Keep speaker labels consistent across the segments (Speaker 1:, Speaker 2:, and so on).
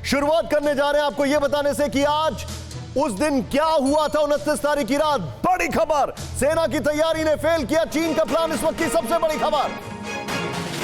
Speaker 1: शुरुआत करने जा रहे हैं आपको यह बताने से कि आज उस दिन क्या हुआ था 29 तारीख की रात। बड़ी खबर, सेना की तैयारी ने फेल किया चीन का प्लान। इस वक्त की सबसे बड़ी खबर,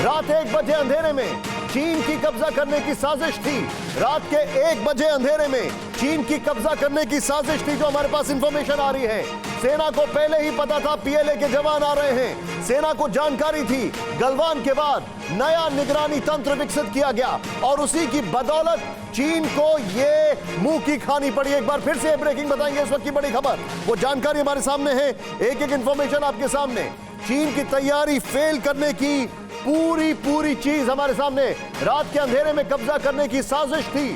Speaker 1: रात 1 बजे अंधेरे में चीन की कब्जा करने की साजिश थी। रात के 1 बजे अंधेरे में चीन की कब्जा करने की साजिश थी, जो हमारे पास इंफॉर्मेशन आ रही है। सेना को पहले ही पता था पीएलए के जवान आ रहे हैं, सेना को जानकारी थी। गलवान के बाद नया निगरानी तंत्र विकसित किया गया और उसी की बदौलत चीन को ये मुंह की खानी पड़ी। एक बार फिर से ब्रेकिंग बताएंगे इस वक्त की बड़ी खबर, वो जानकारी हमारे सामने है, एक एक इंफॉर्मेशन आपके सामने। चीन की तैयारी फेल करने की पूरी चीज हमारे सामने। रात के अंधेरे में कब्जा करने की साजिश थी।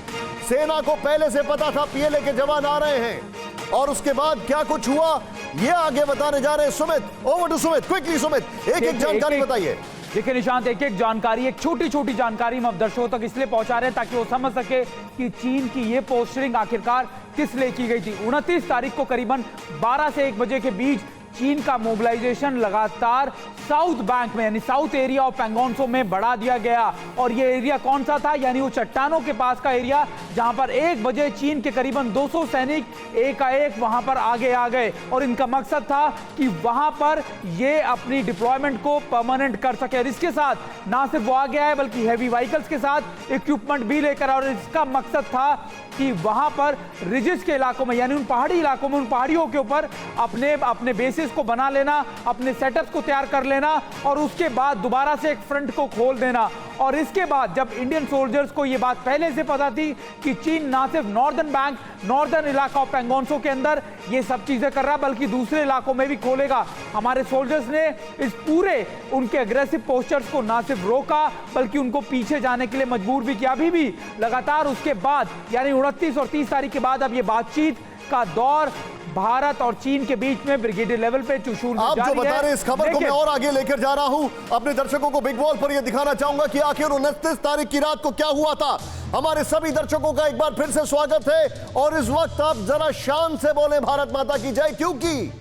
Speaker 1: सेना को पहले से पता था पीएलए के जवान आ रहे हैं और उसके बाद क्या कुछ हुआ ये आगे बताने जा रहे हैं। Sumit, over to Sumit, quickly Sumit, एक जानकारी बताइए।
Speaker 2: देखिए निशांत, एक जानकारी, एक छोटी जानकारी हम दर्शकों तक इसलिए पहुंचा रहे हैं ताकि वो समझ सके कि चीन की ये पोस्टरिंग आखिरकार किस लिए की गई थी। 29 तारीख को करीबन 12 से 1 बजे के बीच चीन का मोबिलाइजेशन लगातार साउथ बैंक में यानी साउथ एरिया ऑफ पैंगोंगसो में बढ़ा दिया गया। और ये एरिया कौन सा था, यानी वो चट्टानों के पास का एरिया जहां पर 1 बजे चीन के करीबन 200 सैनिक एकाएक वहां पर आगे आ गए। और इनका मकसद था कि वहां पर ये अपनी डिप्लॉयमेंट को परमानेंट कर सके। और इसके साथ ना सिर्फ वो आ गया है बल्कि हैवी व्हीकल्स के साथ इक्विपमेंट भी लेकर। और इसका मकसद था कि वहां पर रिजिस के इलाकों में यानी उन पहाड़ी इलाकों में, उन पहाड़ियों के ऊपर अपने बेसिस को बना लेना, अपने सेटअप्स को तैयार कर लेना और उसके बाद दोबारा से एक फ्रंट को खोल देना। और इसके बाद जब इंडियन सोल्जर्स को यह बात पहले से पता थी कि चीन ना सिर्फ नॉर्दर्न बैंक, नॉर्दर्न इलाका ऑफ पैंगोंगसो के अंदर ये सब चीजें कर रहा बल्कि दूसरे इलाकों में भी खोलेगा, हमारे सोल्जर्स ने इस पूरे उनके अग्रेसिव पोस्चर्स को ना सिर्फ रोका बल्कि उनको पीछे जाने के लिए मजबूर भी किया। अभी भी लगातार उसके बाद यानी 29 और 30 तारीख के बाद अब ये बातचीत का दौर भारत और चीन के बीच में ब्रिगेडियर लेवल पे चुशूल
Speaker 1: आप जो बता रहे हैं इस खबर को मैं और आगे लेकर जा रहा हूं। अपने दर्शकों को बिग वॉल पर यह दिखाना चाहूंगा कि आखिर 29 तारीख की रात को क्या हुआ था। हमारे सभी दर्शकों का एक बार फिर से स्वागत है और इस वक्त आप जरा शान से बोले भारत माता की जय, क्योंकि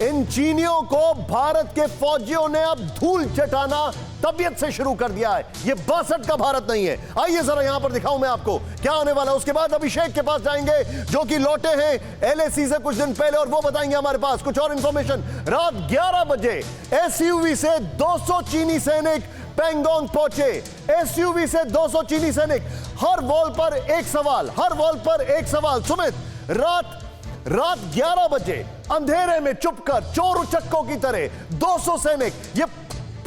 Speaker 1: इन चीनियों को भारत के फौजियों ने अब धूल चटाना तबीयत से शुरू कर दिया है। ये 62 का भारत नहीं है। आइए जरा यहां पर दिखाऊं मैं आपको क्या होने वाला है। उसके बाद अभिषेक के पास जाएंगे जो कि लौटे हैं एलएसी से कुछ दिन पहले और वो बताएंगे हमारे पास कुछ और इंफॉर्मेशन। रात 11 बजे एसयूवी से 200 चीनी सैनिक पैंगोंग पहुंचे। एसयूवी से 200 चीनी सैनिक। हर वॉल पर एक सवाल, हर वॉल पर एक सवाल। सुमित, रात 11 बजे अंधेरे में चुपकर चोर उचक्कों की तरह 200 सैनिक, ये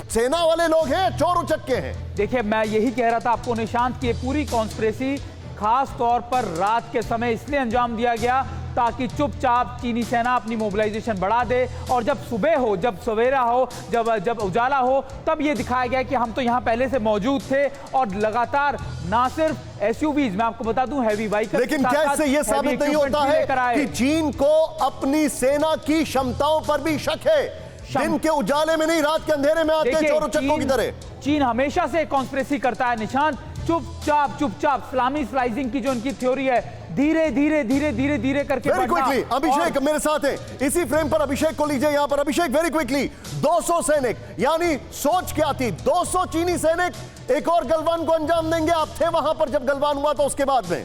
Speaker 1: सेना वाले लोग हैं, चोर उचक्के हैं।
Speaker 2: देखिए मैं यही कह रहा था आपको निशांत की पूरी कॉन्स्पिरेसी खास तौर पर रात के समय इसलिए अंजाम दिया गया ताकि चुपचाप चीनी सेना अपनी मोबिलाइजेशन बढ़ा दे और जब सुबह हो, जब सवेरा हो, जब उजाला हो, तब ये दिखाया गया कि हम तो यहाँ पहले से मौजूद थे। और लगातार ना सिर्फ एसयूवीज, मैं आपको बता दूं हैवी व्हीकल,
Speaker 1: लेकिन क्या इससे ये साबित नहीं होता है कि चीन को अपनी सेना की क्षमताओं पर भी शक है? दिन के उजाले में नहीं, रात के अंधेरे में आते हैं चोर उचक्कों की तरह।
Speaker 2: चीन हमेशा से कॉन्स्पिरेसी करता है निशांत, चुपचाप सलामी स्लाइसिंग की जो उनकी थ्योरी है, धीरे करके
Speaker 1: वेरी क्विकली। अभिषेक मेरे साथ है इसी फ्रेम पर, अभिषेक को लीजिए यहां पर। अभिषेक वेरी क्विकली, 200 सैनिक, यानी सोच क्या थी? 200 चीनी सैनिक एक और गलवान को अंजाम देंगे। आप थे वहां पर जब गलवान हुआ था उसके बाद में?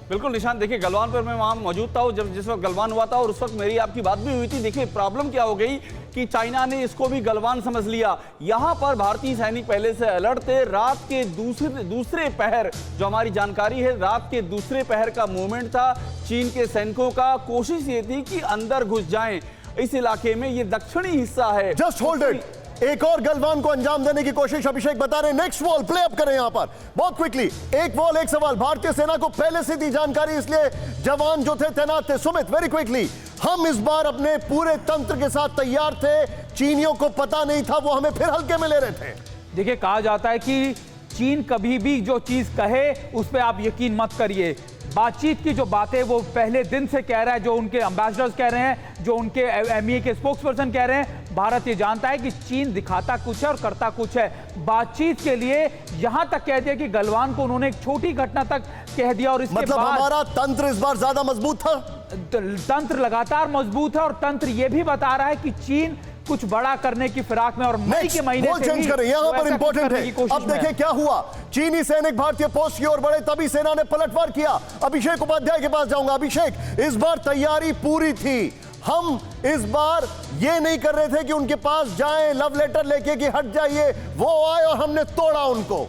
Speaker 3: बिल्कुल निशांत, देखिए गलवान पर मैं वहां मौजूद था जब जिस वक्त गलवान हुआ था और उस वक्त मेरी आपकी बात भी हुई थी। देखिए प्रॉब्लम क्या हो गई कि चाइना ने इसको भी गलवान समझ लिया। यहां पर भारतीय सैनिक पहले से अलर्ट थे। रात के दूसरे पहर, जो हमारी जानकारी है, रात के दूसरे पहर का मूवमेंट था चीन के सैनिकों का। कोशिश ये थी कि अंदर घुस जाएं इस इलाके में, ये दक्षिणी हिस्सा है।
Speaker 1: जस्ट होल्ड इट, एक और गलवान को अंजाम देने की कोशिश अभिषेक बता रहे हैं। नेक्स्ट वॉल प्ले अप करें यहां पर बहुत क्विकली। एक वॉल एक सवाल, भारतीय सेना को पहले से थी जानकारी इसलिए जवान जो थे तैनात थे। सुमित वेरी क्विकली, हम इस बार अपने पूरे तंत्र के साथ तैयार थे, चीनियों को पता नहीं था, वो हमें फिर हल्के में ले रहे थे।
Speaker 2: देखिए कहा जाता है कि चीन कभी भी जो चीज कहे उस पर आप यकीन मत करिए। बातचीत की जो बातें वो पहले दिन से कह रहा है, जो उनके एम्बेसडर्स कह रहे हैं, जो उनके एमईए के स्पोक्सपर्सन कह रहे हैं, भारत ये जानता है कि चीन दिखाता कुछ है और करता कुछ है। बातचीत के लिए यहां तक कह दिया कि गलवान को उन्होंने एक छोटी घटना तक कह दिया और इसके
Speaker 1: मतलब
Speaker 2: बाद
Speaker 1: हमारा तंत्र इस बार ज्यादा मजबूत था।
Speaker 2: तंत्र लगातार मजबूत है और तंत्र यह भी बता रहा है कि चीन कुछ बड़ा करने की फिराक में और मई के महीने
Speaker 1: बॉल
Speaker 2: से
Speaker 1: चेंज
Speaker 2: ही
Speaker 1: करें, यहां
Speaker 2: वो
Speaker 1: पर
Speaker 2: ऐसा कुछ
Speaker 1: इंपॉर्टेंट
Speaker 2: करने की
Speaker 1: है।
Speaker 2: कोशिश
Speaker 1: अब
Speaker 2: में है।
Speaker 1: देखिए क्या हुआ, चीनी सैनिक भारतीय पोस्ट की ओर बढ़े, तभी सेना ने पलटवार किया। अभिषेक उपाध्याय के पास जाऊंगा। अभिषेक, इस बार तैयारी पूरी थी, हम इस बार ये नहीं कर रहे थे कि उनके पास जाएं लव लेटर लेके कि हट जाइए, वो आए और हमने तोड़ा उनको।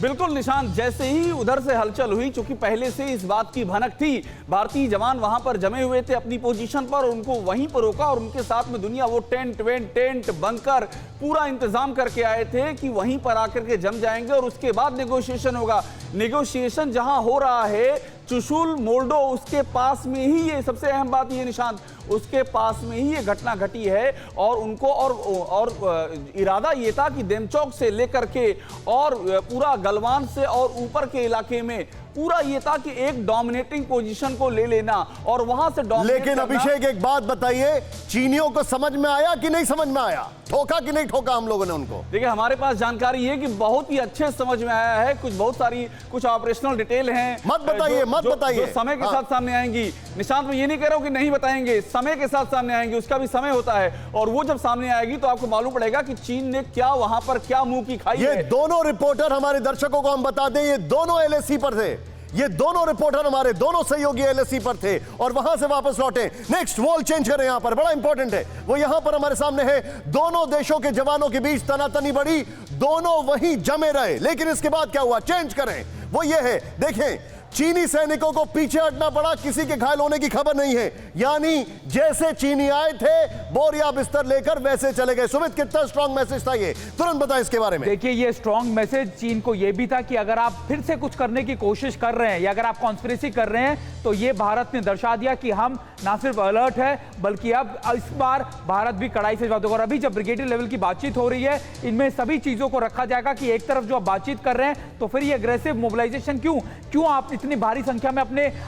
Speaker 3: बिल्कुल निशांत, जैसे ही उधर से हलचल हुई, क्योंकि पहले से इस बात की भनक थी, भारतीय जवान वहां पर जमे हुए थे अपनी पोजीशन पर, उनको वहीं पर रोका और उनके साथ में दुनिया वो टेंट बंकर पूरा इंतजाम करके आए थे कि वहीं पर आकर के जम जाएंगे और उसके बाद नेगोशिएशन होगा। नेगोशिएशन जहां हो रहा है चुशुल मोल्डो, उसके पास में ही, ये सबसे अहम बात ये निशांत, उसके पास में ही ये घटना घटी है और उनको और इरादा ये था कि देमचौक से लेकर के और पूरा गलवान से और ऊपर के इलाके में पूरा ये था कि एक डोमिनेटिंग पोजीशन को ले लेना और वहां से डोमिनेट
Speaker 1: लेकिन अभिषेक एक बात बताइए, चीनियों को समझ में आया कि नहीं समझ में आया? ठोका कि नहीं ठोका हम लोगों ने उनको?
Speaker 3: देखिए, हमारे पास जानकारी है कि बहुत ही अच्छे समझ में आया है। बहुत सारी ऑपरेशनल डिटेल हैं,
Speaker 1: मत बताइए, मत बताइए,
Speaker 3: जो समय के साथ सामने आएंगी। निशांत, मैं ये नहीं कह रहा हूं कि नहीं बताएंगे, समय के साथ सामने आएंगी, उसका भी समय होता है और वो जब सामने आएगी तो आपको मालूम पड़ेगा कि चीन ने क्या वहां पर क्या मुंह की खाई
Speaker 1: ये
Speaker 3: है।
Speaker 1: दोनों रिपोर्टर, हमारे दर्शकों को हम बता दें, ये दोनों एलएसी पर थे, ये दोनों रिपोर्टर हमारे दोनों सहयोगी एलएसी पर थे और वहां से वापस लौटे। नेक्स्ट वॉल चेंज करें, यहां पर बड़ा इंपॉर्टेंट है, वो यहां पर हमारे सामने है। दोनों देशों के जवानों के बीच तनातनी बढ़ी, दोनों वहीं जमे रहे, लेकिन इसके बाद क्या हुआ? चेंज करें, वो ये है, देखें, चीनी सैनिकों को पीछे हटना पड़ा, किसी के घायल होने की खबर नहीं है। यानी जैसे चीनी आए थे बोरिया बिस्तर लेकर वैसे चले गए। सुमित, कितना स्ट्रॉन्ग मैसेज था ये, तुरंत बताएं इसके बारे में।
Speaker 2: देखिए, ये स्ट्रॉन्ग मैसेज चीन को ये भी था कि अगर आप फिर से कुछ करने की कोशिश कर रहे हैं या अगर आप कॉन्स्पिरेसी कर रहे हैं तो ये भारत ने दर्शा दिया कि हम ना सिर्फ अलर्ट है बल्कि अब इस बार भारत भी कड़ाई से जवाब देगा। और अभी जब ब्रिगेडियर लेवल की बातचीत हो रही है, इनमें सभी चीजों को रखा जाएगा कि एक तरफ जो आप बातचीत कर रहे हैं तो फिर ये अग्रेसिव मोबिलाइजेशन क्यों आप इतनी भारी संख्या में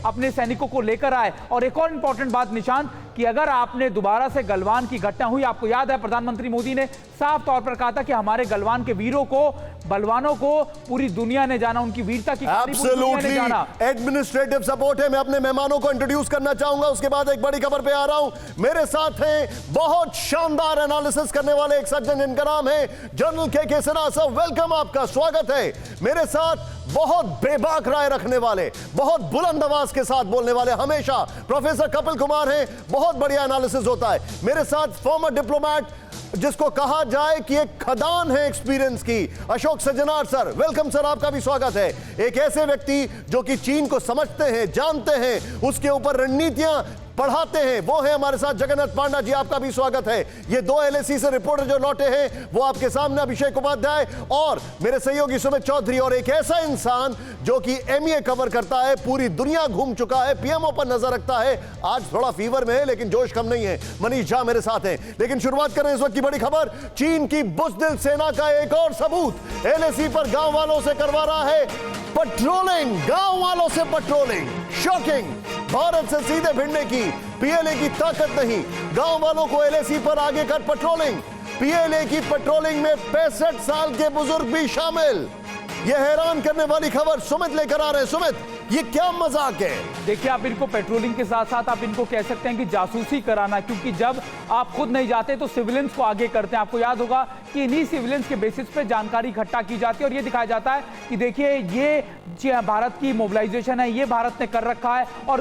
Speaker 2: अपने सैनिकों को लेकर आए। और एक और इंपॉर्टेंट बात निशांत, कि अगर आपने दोबारा से गलवान की घटना हुई, आपको याद है प्रधानमंत्री मोदी ने साफ तौर पर कहा था कि हमारे गलवान के वीरों को, बलवानों को पूरी दुनिया ने जाना, उनकी वीरता की कहानी पूरी दुनिया ने जाना।
Speaker 1: एडमिनिस्ट्रेटिव सपोर्ट है। मैं अपने मेहमानों को इंट्रोड्यूस करना चाहूंगा, उसके बाद एक बड़ी खबर पे आ रहा हूं। मेरे साथ हैं बहुत शानदार एनालिसिस करने वाले एक सज्जन, जिनका नाम है जनरल के सिन्हा साहब। वेलकम, आपका स्वागत है। मेरे साथ बहुत बेबाक राय रखने वाले, बहुत बुलंद आवाज के साथ बोलने वाले हमेशा प्रोफेसर कपिल कुमार हैं, बहुत बढ़िया एनालिसिस होता है। मेरे साथ फॉर्मर डिप्लोमेट, जिसको कहा जाए कि एक खदान है एक्सपीरियंस की, Ashok Sajjanar sir. Welcome sir, आपका भी स्वागत है। एक ऐसे व्यक्ति जो कि चीन को समझते हैं, जानते हैं, उसके ऊपर रणनीतियां पढ़ाते हैं, वो है हमारे साथ जगन्नाथ पांडा जी, आपका भी स्वागत है। ये दो एलएसी से रिपोर्टर जो लौटे हैं वो आपके सामने, अभिषेक उपाध्याय और मेरे सहयोगी सुमित चौधरी, और एक ऐसा इंसान जो कि एमए कवर करता है, पूरी दुनिया घूम चुका है, पीएमओ पर नजर रखता है, आज थोड़ा फीवर में है लेकिन जोश कम नहीं है, मनीष झा मेरे साथ हैं। लेकिन शुरुआत करें इस वक्त की बड़ी खबर, चीन की बुज़दिल सेना का एक और सबूत एलएसी पर गांव वालों से करवा रहा है पेट्रोलिंग, गांव वालों से पेट्रोलिंग। शॉकिंग, भारत से सीधे भिड़ने की पीएलए की ताकत नहीं, गांव वालों को एलएसी पर आगे कर पेट्रोलिंग। पीएलए की पेट्रोलिंग में 65 साल के बुजुर्ग भी शामिल। यह हैरान करने वाली खबर सुमित लेकर आ रहे हैं। सुमित, ये क्या मजाक है?
Speaker 2: देखिए, आप इनको पेट्रोलिंग के साथ साथ आप इनको कह सकते हैं कि जासूसी कराना, क्योंकि जब आप खुद नहीं जाते तो सिविलियंस को आगे करते हैं। आपको याद होगा कि इन्हीं सिविलियंस के बेसिस पे जानकारी इकट्ठा की जाती है और ये दिखाया जाता है कि देखिए ये भारत की मोबिलाइजेशन है, ये भारत ने कर रखा है। और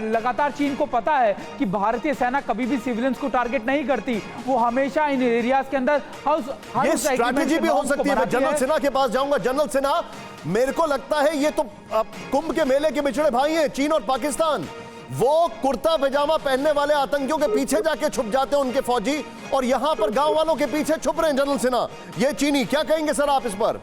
Speaker 2: लगातार चीन को पता है कि भारतीय सेना कभी भी सिविलियंस को टारगेट नहीं करती, वो हमेशा इन एरियाज के अंदर
Speaker 1: ये स्ट्रैटेजी भी हो सकती है। मैं जनरल सिन्हा के पास जाऊंगा। जनरल सिन्हा, मेरे को लगता है ये तो कुंभ के मेले के बिछड़े भाई हैं, चीन और पाकिस्तान। वो कुर्ता पैजामा पहनने वाले आतंकियों के पीछे जाके छुप जाते हैं उनके फौजी, और यहां पर गांव वालों के पीछे छुप रहे हैं जनरल सिन्हा, ये चीनी। क्या कहेंगे सर आप इस पर?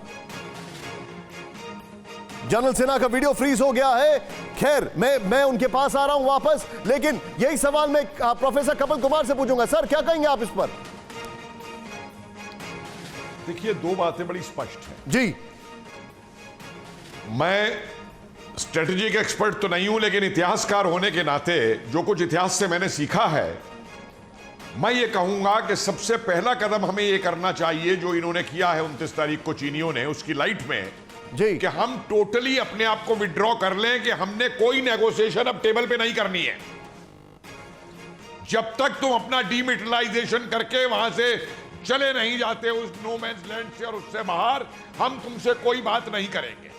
Speaker 1: जनरल सिन्हा का वीडियो फ्रीज हो गया है। खैर, मैं उनके पास आ रहा हूं वापस, लेकिन यही सवाल मैं प्रोफेसर कपिल कुमार से पूछूंगा। सर, क्या कहेंगे आप इस पर?
Speaker 4: देखिए, दो बातें बड़ी स्पष्ट हैं
Speaker 1: जी।
Speaker 4: मैं स्ट्रेटेजिक एक्सपर्ट तो नहीं हूं, लेकिन इतिहासकार होने के नाते जो कुछ इतिहास से मैंने सीखा है, मैं ये कहूंगा कि सबसे पहला कदम हमें ये करना चाहिए जो इन्होंने किया है 29 तारीख को चीनियों ने, उसकी लाइट में
Speaker 1: जी,
Speaker 4: कि हम टोटली अपने आप को विड्रॉ कर लें कि हमने कोई नेगोशिएशन अब टेबल पे नहीं करनी है। जब तक तुम अपना डीमिलिटराइजेशन करके वहां से चले नहीं जाते उस नो मैन्स लैंड से और उससे बाहर, हम तुमसे कोई बात नहीं करेंगे।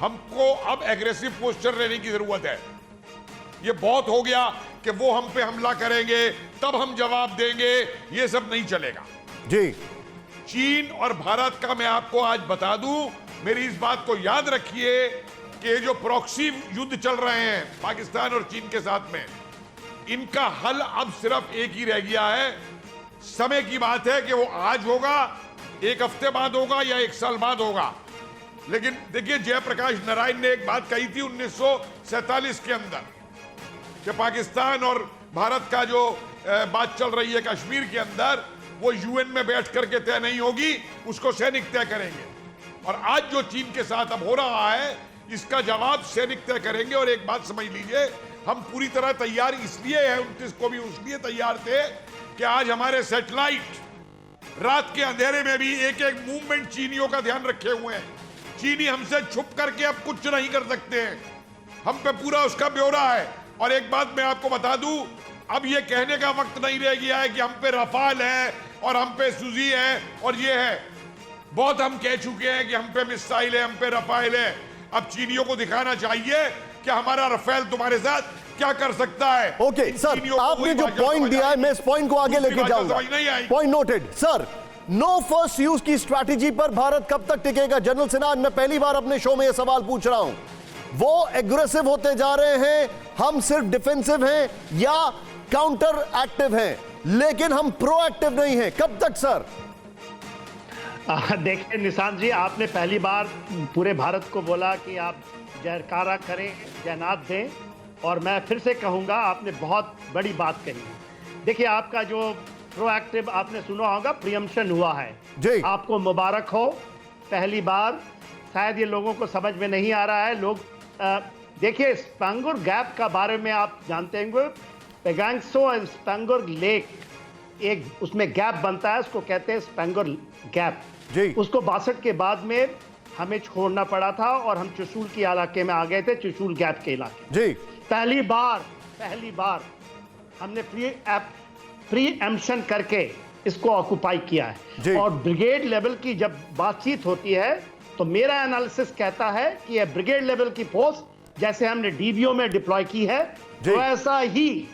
Speaker 4: हमको अब एग्रेसिव पोस्चर लेने की जरूरत है। ये बहुत हो गया कि वो हम पे हमला करेंगे तब हम जवाब देंगे, ये सब नहीं चलेगा
Speaker 1: जी।
Speaker 4: चीन और भारत का मैं आपको आज बता दूं, मेरी इस बात को याद रखिए कि जो प्रॉक्सी युद्ध चल रहे हैं पाकिस्तान और चीन के साथ में, इनका हल अब सिर्फ एक ही रह गया है। समय की बात है कि वो आज होगा, एक हफ्ते बाद होगा या एक साल बाद होगा। लेकिन देखिए, जयप्रकाश नारायण ने एक बात कही थी 1947 के अंदर कि पाकिस्तान और भारत का जो बात चल रही है कश्मीर के अंदर, वो यूएन में बैठ करके तय नहीं होगी, उसको सैनिक तय करेंगे। और आज जो चीन के साथ अब हो रहा है, इसका जवाब सैनिक तय करेंगे। और एक बात समझ लीजिए, हम पूरी तरह तैयार इसलिए हैं, 29 को भी उसलिए तैयार थे कि आज हमारे सैटेलाइट रात के अंधेरे में भी एक एक मूवमेंट चीनियों का ध्यान रखे हुए हैं। चीनी हमसे छुप करके अब कुछ नहीं कर सकते हैं, हम पे पूरा उसका ब्यौरा है। और एक बात मैं आपको बता दूं, अब ये कहने का वक्त नहीं रह गया है कि हम पे रफाल है और हम पे सुजी है और ये है। बहुत हम कह चुके हैं कि हम पे मिसाइल है, हम पे रफाल है। अब चीनियों को दिखाना चाहिए कि हमारा रफेल तुम्हारे साथ क्या कर सकता है।
Speaker 1: ओके सर, आपने जो पॉइंट दिया है, मैं इस पॉइंट को आगे लेके जाऊंगा। Point noted. Sir, no first use की स्ट्रैटेजी पर भारत कब तक टिकेगा? जनरल सिन्हा, मैं पहली बार अपने शो में यह सवाल पूछ रहा हूं। वो एग्रेसिव होते जा रहे हैं, हम सिर्फ डिफेंसिव हैं या काउंटर एक्टिव हैं, लेकिन हम प्रोएक्टिव नहीं हैं। कब तक सर?
Speaker 5: देखिए निशांत जी, आपने पहली बार पूरे भारत को बोला कि आप जयकारा करें, जयनाद दें, और मैं फिर से कहूंगा, आपने बहुत बड़ी बात कही। देखिए, आपका जो प्रोएक्टिव आपने सुना होगा, प्रियम्पशन हुआ है
Speaker 1: जी, आपको
Speaker 5: मुबारक हो। पहली बार, शायद ये लोगों को समझ में नहीं आ रहा है। लोग देखिए, स्पैंगर गैप का बारे में आप जानते होंगे। पेगांगसो एंड स्पैंगर लेक, एक उसमें गैप बनता है, उसको कहते हैं स्पैंगर गैप
Speaker 1: जी।
Speaker 5: उसको 62 के बाद में हमें छोड़ना पड़ा था और हम चुशूल के इलाके में आ गए थे, चुशूल गैप के इलाके
Speaker 1: जी।
Speaker 5: पहली बार हमने प्रीएम्पशन करके इसको ऑक्युपाई किया है। और ब्रिगेड लेवल की जब बातचीत होती है तो मेरा एनालिसिस कहता है कि यह ब्रिगेड लेवल की फोर्स जैसे हमने डीबीओ में डिप्लॉय की है, तो ऐसा ही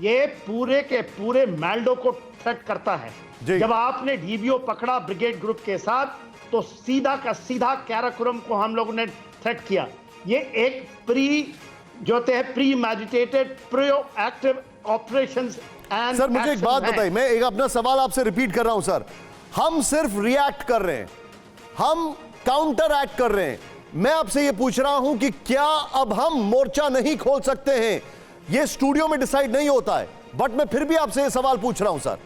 Speaker 5: ये पूरे के पूरे माल्डो को थ्रेट करता है। जब आपने डीबीओ पकड़ा ब्रिगेड ग्रुप के साथ, तो सीधा का सीधा कैराकोरम को हम लोगों ने थ्रेट किया। ये एक premeditated proactive operations and.
Speaker 1: Sir, मुझे एक बात बताइए, मैं एक अपना सवाल आपसे रिपीट कर रहा हूं सर। हम सिर्फ रिएक्ट कर रहे हैं, हम काउंटर एक्ट कर रहे हैं। मैं आपसे यह पूछ रहा हूं कि क्या अब हम मोर्चा नहीं खोल सकते हैं? यह स्टूडियो में डिसाइड नहीं होता है, बट मैं फिर भी आपसे यह सवाल पूछ रहा हूं सर।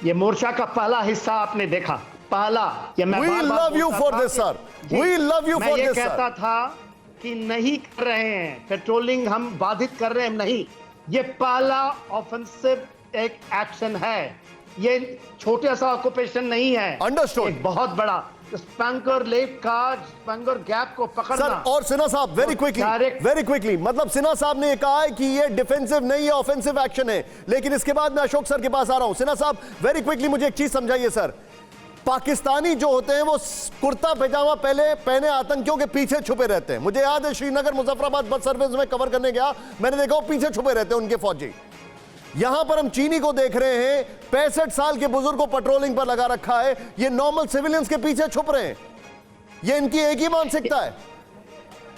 Speaker 5: ये मोर्चा का पहला हिस्सा आपने देखा, पहला। ये मैं
Speaker 1: We love you for this, sir. We love you for this, sir.
Speaker 5: मैं ये कहता था कि नहीं कर रहे हैं, पेट्रोलिंग हम बाधित कर रहे हैं, नहीं। ये पहला ऑफेंसिव एक एक्शन है, ये छोटा सा ऑक्यूपेशन नहीं है।
Speaker 1: अंडरस्टूड।
Speaker 5: एक बहुत बड़ा स्पैंगर लेक का, स्पैंगर गैप को पकड़ना।
Speaker 1: सर, और सिन्हा साहब वेरी क्विकली, मतलब सिन्हा साहब ने कहा है कि ये डिफेंसिव नहीं है, ऑफेंसिव एक्शन है। लेकिन इसके बाद मैं अशोक सर के पास आ रहा हूं। सिन्हा साहब वेरी क्विकली मुझे एक चीज समझाइए सर। पाकिस्तानी जो होते हैं वो कुर्ता पैजामा पहने आतंकियों के पीछे छुपे रहते हैं। मुझे याद है श्रीनगर मुजफ्फराबाद बस सर्विस में कवर करने गया, मैंने देखा वो पीछे छुपे रहते हैं उनके फौजी। यहां पर हम चीनी को देख रहे हैं, 65 साल के बुजुर्ग को पेट्रोलिंग पर लगा रखा है, ये नॉर्मल सिविलियंस के पीछे छुप रहे हैं। ये इनकी एक ही मानसिकता है?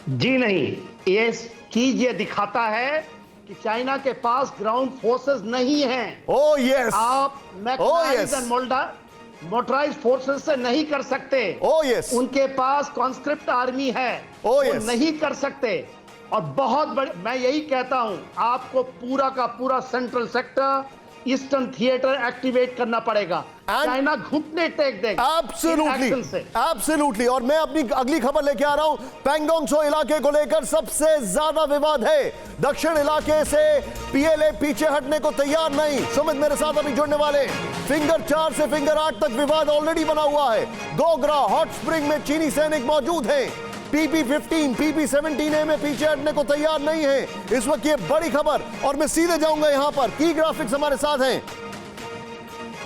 Speaker 5: जी नहीं, ये चीज ये दिखाता है कि चाइना के पास ग्राउंड फोर्सेस नहीं हैं।
Speaker 1: ओह यस,
Speaker 5: आप मोटराइज्ड फोर्सेस से नहीं कर सकते।
Speaker 1: ओह यस,
Speaker 5: उनके पास कॉन्स्क्रिप्ट आर्मी है,
Speaker 1: ओह
Speaker 5: वो नहीं कर सकते। और बहुत बड़े, मैं यही कहता हूं, आपको पूरा का पूरा central sector, eastern theatre activate करना पड़ेगा। चाइना घुटने टेक देगा।
Speaker 1: एब्सोल्युटली। और मैं अपनी अगली खबर लेके आ रहा हूं। पैंगोंग त्सो इलाके को लेकर सबसे ज्यादा विवाद है। दक्षिण इलाके से पीएलए पीछे हटने को तैयार नहीं। सुमित मेरे साथ अभी जुड़ने वाले। फिंगर 4 से फिंगर 8 तक विवाद ऑलरेडी बना हुआ है। गोगरा हॉट स्प्रिंग में चीनी सैनिक मौजूद हैं। PP-15, PP-17A में पीछे हटने को तैयार नहीं है इस वक्त। ये बड़ी खबर, और मैं सीधे जाऊंगा यहां पर की ग्राफिक्स हमारे साथ हैं,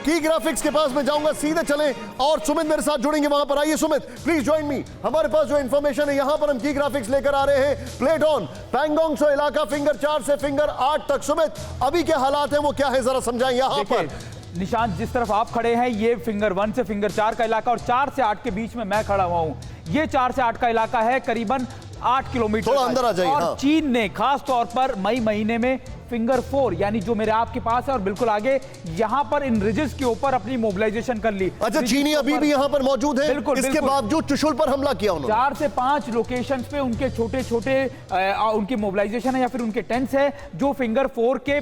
Speaker 1: की ग्राफिक्स के पास मैं जाऊंगा, सीधे चलें और सुमित मेरे साथ जुड़ेंगे वहां पर। आइए सुमित, प्लीज ज्वाइन मी। हमारे पास जो इंफॉर्मेशन है यहां पर हम की ग्राफिक्स लेकर आ रहे हैं। प्लेट ऑन, पैंगोंग सो इलाका फिंगर 4 से फिंगर 8 तक। सुमित, अभी क्या हालात है, वो क्या है, जरा समझाएं यहां पर।
Speaker 2: निशांत, जिस तरफ आप खड़े हैं ये फिंगर 1 से फिंगर 4 का इलाका, और 4 से 8 के बीच में मैं खड़ा हुआ हूं। ये 4 से 8 का इलाका है, करीबन 8 किलोमीटर।
Speaker 1: थोड़ा अंदर आ जाइए।
Speaker 2: और
Speaker 1: हाँ।
Speaker 2: चीन ने खास तौर पर मई महीने में फिंगर 4 यानी जो मेरे आपके पास है और बिल्कुल आगे, यहां पर इन रिजेस के ऊपर अपनी मोबिलाइजेशन कर ली।
Speaker 1: अच्छा, चीनी अभी भी यहां पर मौजूद है,
Speaker 2: बिल्कुल,
Speaker 1: इसके
Speaker 2: बिल्कुल।
Speaker 1: बावजूद चुशुल पर हमला किया उन्होंने।
Speaker 2: 4 से 5 लोकेशन पे उनके छोटे छोटे उनकी मोबिलाइजेशन है या फिर उनके टेंट्स है जो फिंगर 4 के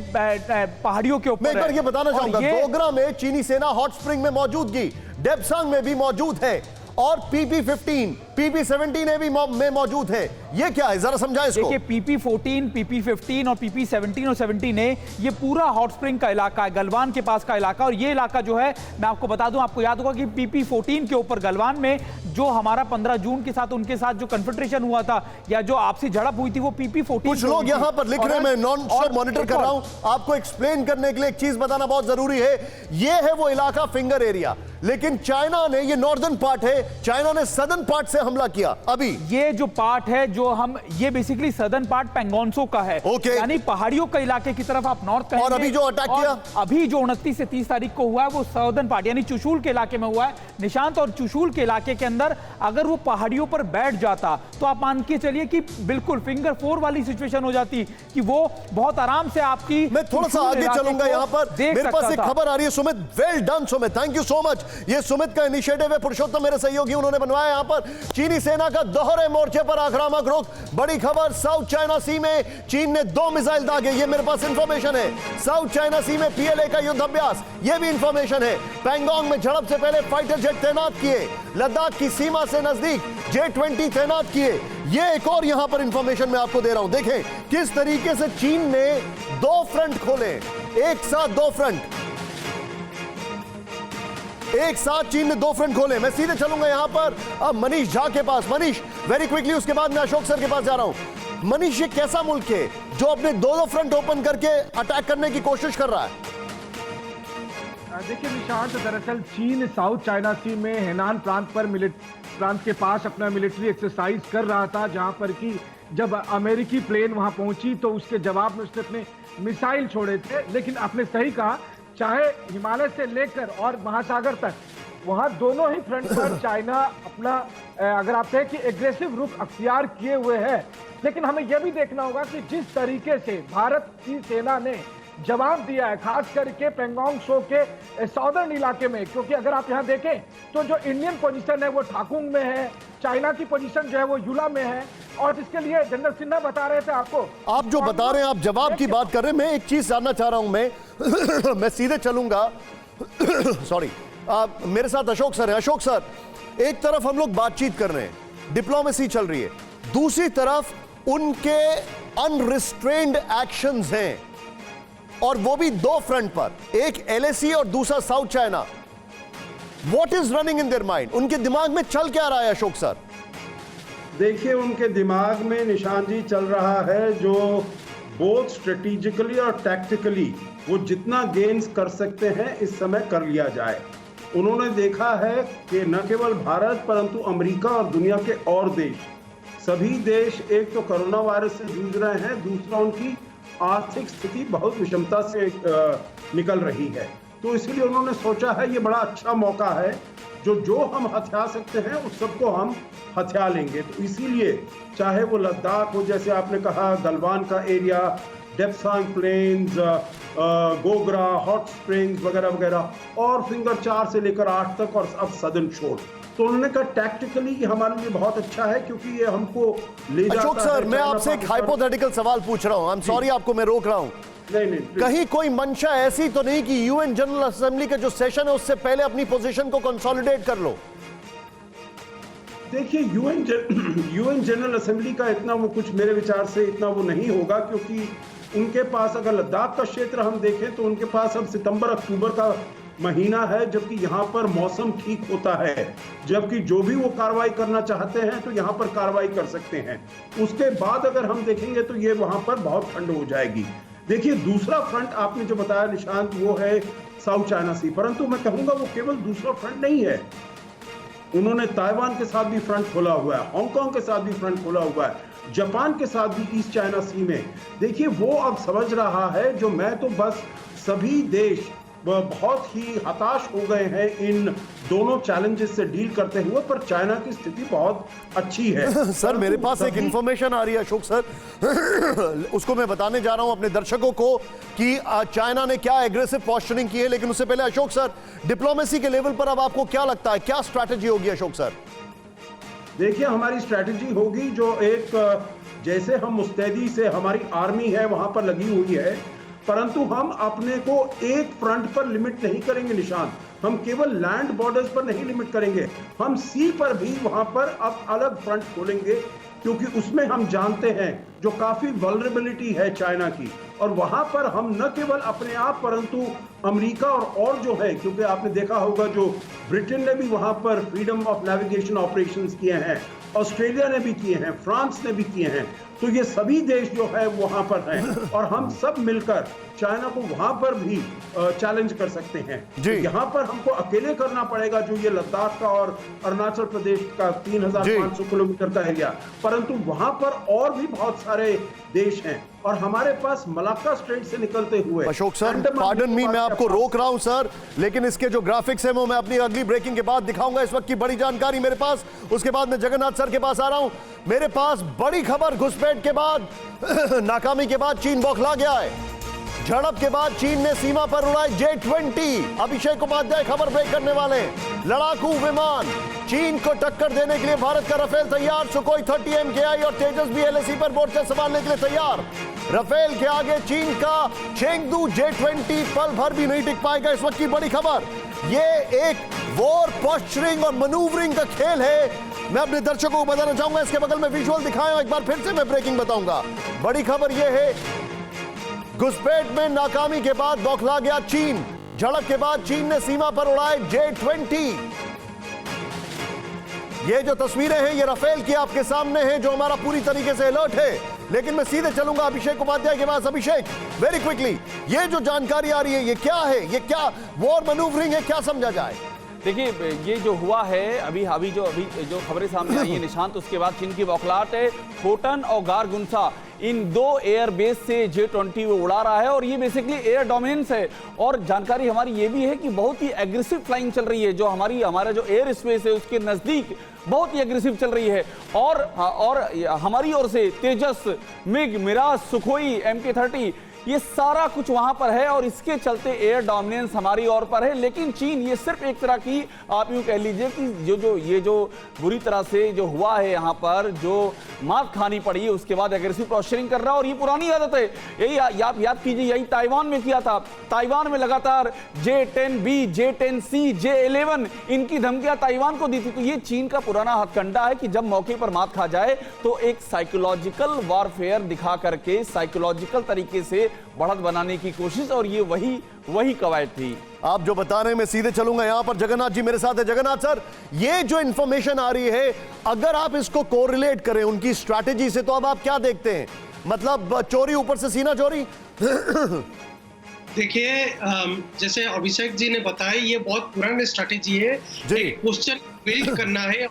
Speaker 2: पहाड़ियों के ऊपर।
Speaker 1: मैं एक बार ये बताना चाहूंगा, गोगरा में चीनी सेना हॉट स्प्रिंग में मौजूदगी, डेप्सांग में भी मौजूद है, और PP-15, PP-17 भी में मौजूद है। ये क्या है, जरा समझाएं इसको।
Speaker 2: देखिए, PP-14, PP-15 और PP-17 और 17A ये पूरा हॉट स्प्रिंग का इलाका है, गलवान के पास का इलाका। और ये इलाका जो है, मैं आपको बता दूं, आपको याद होगा कि PP-14 के ऊपर गलवान में जो हमारा 15 जून के साथ उनके साथ जो कन्फेडरेशन हुआ था या जो आपसी झड़प हुई थी, वो PP-14।
Speaker 1: कुछ लोग यहां पर लिख रहे हैं, मैं नॉन स्टॉप मॉनिटर कर रहा हूं। आपको एक्सप्लेन करने के लिए एक चीज बताना बहुत जरूरी है। ये है वो इलाका फिंगर एरिया, लेकिन चाइना ने, ये नॉर्दर्न पार्ट है, चाइना ने सदर्न पार्ट से हमला किया। अभी
Speaker 2: ये जो पार्ट है, जो हम, ये बेसिकली सदर्न पार्ट पैंगोंगसो का है, यानी पहाड़ियों के इलाके की तरफ आप नॉर्थ कहेंगे।
Speaker 1: और अभी जो अटैक किया,
Speaker 2: अभी जो 29 से 30 तारीख को हुआ है, वो सदर्न पार्ट यानी चुशुल के इलाके में हुआ है निशांत। और चुशुल के इलाके के अंदर अगर वो पहाड़ियों पर बैठ जाता तो आप मान के चलिए कि बिल्कुल फिंगर 4 वाली सिचुएशन हो जाती, कि वो बहुत आराम से आपकी।
Speaker 1: मैं थोड़ा सा आगे चलूंगा यहां पर, मेरे पास एक खबर आ रही है Sumit. Well done Sumit, thank you so much. ये सुमित का इनिशिएटिव है, पुरुषोत्तम मेरे सहयोगी, उन्होंने बनवाया। यहां पर चीनी सेना का दोहरे मोर्चे पर आक्रामक रुख। बड़ी खबर, साउथ चाइना सी में चीन ने 2 मिसाइल दागे, ये मेरे पास इंफॉर्मेशन है। साउथ चाइना सी में PLA का युद्ध अभ्यास, ये भी इंफॉर्मेशन है। पैंगोंग में झड़प से पहले फाइटर जेट तैनात किए, लद्दाख की सीमा से नजदीक J-20 तैनात किए। ये एक और यहां पर इंफॉर्मेशन मैं आपको दे रहा हूं। देखें किस तरीके से चीन ने 2 फ्रंट खोले, एक साथ 2 फ्रंट, एक साथ चीन ने 2 फ्रंट खोले। मैं सीधे चलूंगा यहां पर अब मनीष झा के पास। मनीष, वेरी क्विकली, उसके बाद मैं अशोक सर के पास जा रहा हूं। मनीष, ये कैसा मुल्क है जो अपने 2 फ्रंट ओपन करके अटैक करने की कोशिश कर रहा है?
Speaker 6: देखिए निशांत, दरअसल चीन साउथ चाइना सी में हेनान प्रांत के पास अपना मिलिट्री एक्सरसाइज कर रहा था, जहां पर कि जब अमेरिकी प्लेन वहां पहुंची तो उसके जवाब में उसने अपने मिसाइल छोड़े थे। लेकिन आपने सही कहा, चाहे हिमालय से लेकर और महासागर तक, वहां दोनों ही फ्रंट पर चाइना अपना, अगर आप कहें कि एग्रेसिव रुख अख्तियार किए हुए है। लेकिन हमें यह भी देखना होगा कि जिस तरीके से भारत की सेना ने जवाब दिया है, खास करके पैंगोंगसो के सौदर्न इलाके में, क्योंकि अगर आप यहां देखें तो जो इंडियन पोजीशन है वो ठाकुंग में है, चाइना की पोजीशन जो है वो युला में है। और इसके लिए जनरल सिन्हा बता रहे थे आपको,
Speaker 1: आप जो बता रहे हैं, आप जवाब की बात कर रहे हैं। मैं एक चीज जानना चाह रहा हूं, मैं सीधे चलूंगा सॉरी, मेरे साथ अशोक सर है। अशोक सर, एक तरफ हम लोग बातचीत कर रहे हैं, डिप्लोमेसी चल रही है, दूसरी तरफ उनके अनरिस्ट्रेन्ड एक्शंस हैं, और वो भी 2 फ्रंट पर, एक LAC और दूसरा south China. What is running in their mind? उनके दिमाग में चल क्या रहा है अशोक सर?
Speaker 7: देखिए, उनके दिमाग में निशान जी चल रहा है जो बोथ स्ट्रेटेजिकली और टैक्टिकली वो जितना गेन्स कर सकते हैं इस समय कर लिया जाए। उन्होंने देखा है कि न केवल भारत परंतु अमेरिका और दुनिया के और देश, सभी देश एक तो कोरोना वायरस से जूझ रहे हैं, दूसरा उनकी आर्थिक स्थिति बहुत विषमता से निकल रही है। तो इसलिए उन्होंने सोचा है ये बड़ा अच्छा मौका है, जो हम हथिया सकते हैं उस सबको हम हथिया लेंगे। तो इसीलिए चाहे वो लद्दाख हो, जैसे आपने कहा, गलवान का area, Depsang plains, Gogra, hot springs वगैरह वगैरह, और फिंगर 4 से लेकर 8 तक, और अब सदर्न शोर। तो उन्होंने कहा टैक्टिकली ये हमारे लिए बहुत अच्छा है, क्योंकि ये हमको ले जाता है।
Speaker 1: अशोक सर, मैं आपसे एक हाइपोथेटिकल सवाल पूछ रहा हूं। आई एम सॉरी, आपको मैं रोक रहा हूं।
Speaker 7: नहीं,
Speaker 1: कहीं कोई मंशा ऐसी तो नहीं कि UN जनरल असेंबली का जो सेशन है उससे पहले अपनी पोजीशन को कंसोलिडेट कर लो?
Speaker 7: देखिए, UN जनरल असेंबली का इतना वो कुछ, मेरे विचार से इतना वो नहीं होगा, क्योंकि उनके पास, अगर लद्दाख का क्षेत्र हम देखें तो उनके पास अब सितंबर अक्टूबर का महीना है जबकि यहाँ पर मौसम ठीक होता है, जबकि जो भी वो कार्रवाई करना चाहते हैं तो यहाँ पर कार्रवाई कर सकते हैं। उसके बाद अगर हम देखेंगे तो ये वहाँ पर बहुत ठंड हो जाएगी। देखिए, दूसरा फ्रंट आपने जो बताया निशांत, वो है साउथ चाइना सी, परंतु मैं कहूंगा वो केवल दूसरा फ्रंट नहीं है। उन्होंने ताइवान के साथ भी फ्रंट खोला हुआ है, हांगकांग के साथ भी फ्रंट खोला हुआ है, जापान के साथ भी ईस्ट चाइना सी में। देखिए, वो अब समझ रहा है, जो मैं तो बस सभी देश बहुत ही हताश हो गए हैं इन दोनों चैलेंजेस से डील करते हुए, पर चाइना की स्थिति बहुत अच्छी है।
Speaker 1: सर, मेरे पास एक इंफॉर्मेशन आ रही है अशोक सर, उसको मैं बताने जा रहा हूं अपने दर्शकों को कि चाइना ने क्या एग्रेसिव पोस्चरिंग की है। लेकिन उससे पहले अशोक सर, डिप्लोमेसी के लेवल पर अब आपको क्या लगता है, क्या स्ट्रैटेजी होगी अशोक सर?
Speaker 7: देखिए, हमारी स्ट्रैटेजी होगी जो एक, जैसे हम मुस्तैदी से हमारी आर्मी है वहां पर लगी हुई है, परंतु हम अपने को एक फ्रंट पर लिमिट नहीं करेंगे निशांत। हम केवल लैंड बॉर्डर्स पर नहीं लिमिट करेंगे, हम सी पर भी वहां पर अब अलग फ्रंट खोलेंगे, क्योंकि उसमें हम जानते हैं जो काफी वल्नरेबिलिटी है चाइना की, और वहां पर हम न केवल अपने आप परंतु अमेरिका और जो है, क्योंकि आपने देखा होगा जो ब्रिटेन ने भी वहां पर फ्रीडम ऑफ नेविगेशन ऑपरेशंस किए हैं, ऑस्ट्रेलिया ने भी किए हैं, फ्रांस ने भी किए हैं, तो ये सभी देश जो है वहां पर हैं, और हम सब मिलकर चाइना को वहां पर भी चैलेंज कर सकते हैं। तो यहाँ पर हमको अकेले करना पड़ेगा जो ये लद्दाख का और अरुणाचल प्रदेश का 3500 किलोमीटर का एरिया, परंतु वहां पर और भी बहुत सारे देश हैं, और हमारे पास मलाक्का स्ट्रेट से निकलते हुए।
Speaker 1: अशोक सर, पार्डन मी, मैं आपको रोक रहा हूं सर, लेकिन इसके जो ग्राफिक्स हैं वो मैं अपनी अगली ब्रेकिंग के बाद दिखाऊंगा। इस वक्त की बड़ी जानकारी मेरे पास, उसके बाद मैं जगन्नाथ सर के पास आ रहा हूं। मेरे पास बड़ी खबर, घुसपैठ के बाद नाकामी के बाद चीन बौखला गया है। झड़प के बाद चीन ने सीमा पर उड़ाए J-20। अभिषेक उपाध्याय खबर ब्रेक करने वाले। लड़ाकू विमान, चीन को टक्कर देने के लिए भारत का राफेल तैयार। सुखोई 30 MKI और तेजस भी LAC पर मोर्चा संभालने के लिए तैयार। राफेल के आगे चीन का चेंगडू J-20 पल भर भी नहीं टिक पाएगा। इस वक्त की बड़ी खबर, ये एक वॉर पोस्चरिंग और मनूवरिंग का खेल है। मैं अपने दर्शकों को बताना चाहूंगा, इसके बगल में विजुअल दिखाएं, एक बार फिर से मैं ब्रेकिंग बताऊंगा। बड़ी खबर यह है, घुसपैठ में नाकामी के बाद बौखला गया चीन। झड़प के बाद चीन ने सीमा पर उड़ाए J-20। ये जो तस्वीरें हैं ये राफेल की आपके सामने हैं, जो हमारा पूरी तरीके से अलर्ट है। लेकिन मैं सीधे चलूंगा अभिषेक उपाध्याय के पास। अभिषेक, वेरी क्विकली, ये जो जानकारी आ रही है ये क्या है, ये क्या वॉर मैन्यूवरिंग है, क्या समझा जाए?
Speaker 3: देखिए, ये जो हुआ है अभी जो खबरें सामने आई है निशांत, उसके बाद चीन की बौखलाहट है। खोटन और गारगुंसा, इन दो एयरबेस से J-20 वो उड़ा रहा है, और ये बेसिकली एयर डोमिनेंस है। और जानकारी हमारी ये भी है कि बहुत ही एग्रेसिव फ्लाइंग चल रही है, जो हमारा जो एयर स्पेस है उसके नजदीक बहुत ही एग्रेसिव चल रही है। और हमारी ओर से तेजस, मिग, मिराज, सुखोई, MK-30, ये सारा कुछ वहां पर है, और इसके चलते एयर डोमिनेंस हमारी ओर पर है। लेकिन चीन ये सिर्फ एक तरह की, आप यूं कह लीजिए कि ये जो बुरी तरह से जो हुआ है यहाँ पर, जो मात खानी पड़ी, उसके बाद एग्रेसिव पोस्चरिंग कर रहा है। और ये पुरानी आदत है, यही आप याद कीजिए, यही ताइवान में किया था। ताइवान में लगातार J-10B, J-10C, J-11 इनकी धमकियां ताइवान को दी थी। तो ये चीन का पुराना हथकंडा है कि जब मौके पर मात खा जाए तो एक साइकोलॉजिकल वॉरफेयर दिखा करके साइकोलॉजिकल तरीके से बढ़त बनाने की कोशिश, और ये वही कवायद थी।
Speaker 1: आप जो बता रहे हैं मैं सीधे चलूंगा। यहां पर जगन्नाथ जी मेरे साथ है। जगन्नाथ सर, ये जो इंफॉर्मेशन आ रही है, अगर आप इसको कोरिलेट करें उनकी स्ट्रैटेजी से, तो अब आप क्या देखते हैं? मतलब चोरी ऊपर से सीना चोरी?
Speaker 8: देखिए, जैसे अभिषेक जी ने बताया, ये बहुत पुरानी स्ट्रैटेजी है। एक क्वेश्चन बिल्ड करना है,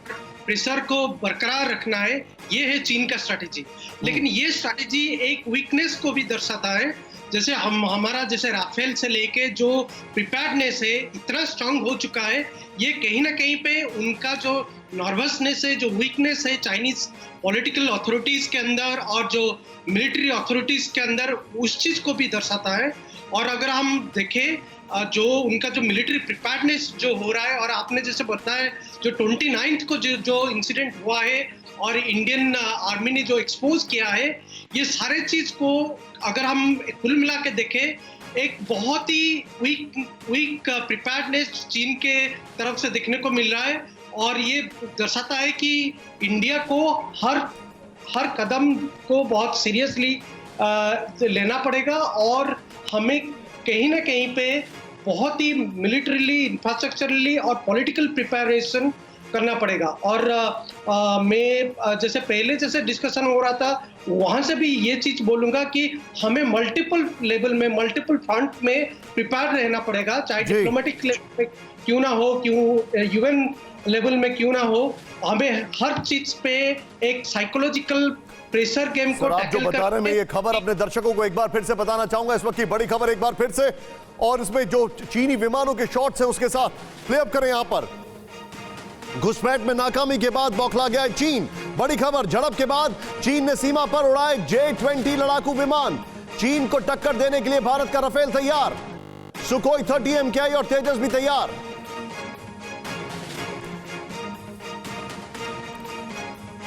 Speaker 8: प्रेशर को बरकरार रखना है, ये है चीन का स्ट्रैटेजी। लेकिन ये स्ट्रैटेजी एक वीकनेस को भी दर्शाता है। जैसे हमारा जैसे राफेल से लेके जो प्रिपेयर्डनेस है इतना स्ट्रांग हो चुका है, ये कहीं ना कहीं पे उनका जो नर्वसनेस है, जो वीकनेस है चाइनीज पॉलिटिकल अथॉरिटीज के अंदर और जो मिलिट्री अथॉरिटीज के अंदर, उस चीज को भी दर्शाता है। और अगर हम देखें जो उनका जो मिलिट्री प्रिपेयर्डनेस जो हो रहा है, और आपने जैसे बताया जो 29 को जो इंसिडेंट हुआ है और इंडियन आर्मी ने जो एक्सपोज किया है, ये सारे चीज को अगर हम कुल मिला के देखें, एक बहुत ही वीक प्रिपेयर्डनेस चीन के तरफ से देखने को मिल रहा है। और ये दर्शाता है कि इंडिया को हर कदम को बहुत सीरियसली लेना पड़ेगा, और हमें कहीं ना कहीं पे बहुत ही मिलिट्रीली, इंफ्रास्ट्रक्चरली और पॉलिटिकल प्रिपरेशन करना पड़ेगा। और मैं जैसे पहले जैसे डिस्कशन हो रहा था, वहां से भी ये चीज बोलूंगा कि हमें मल्टीपल लेवल में, मल्टीपल फ्रंट में प्रिपेयर रहना पड़ेगा, चाहे डिप्लोमेटिक लेवल में क्यों ना हो, क्यों यूएन लेवल में क्यों ना हो, हमें हर चीज पे एक साइकोलॉजिकल प्रेशर गेम को
Speaker 1: आप जो बता रहे हैं, मैं ये खबर अपने दर्शकों को एक बार फिर से बताना चाहूंगा, इस वक्त की बड़ी खबर एक बार फिर से, और इसमें जो चीनी विमानों के शॉट्स हैं उसके साथ प्ले अप करें। यहां पर घुसपैठ में नाकामी के बाद बौखला गया चीन। बड़ी खबर, झड़प के बाद चीन ने सीमा पर उड़ाए J-20 लड़ाकू विमान। चीन को टक्कर देने के लिए भारत का राफेल तैयार, सुखोई 30 MKI और तेजस भी तैयार।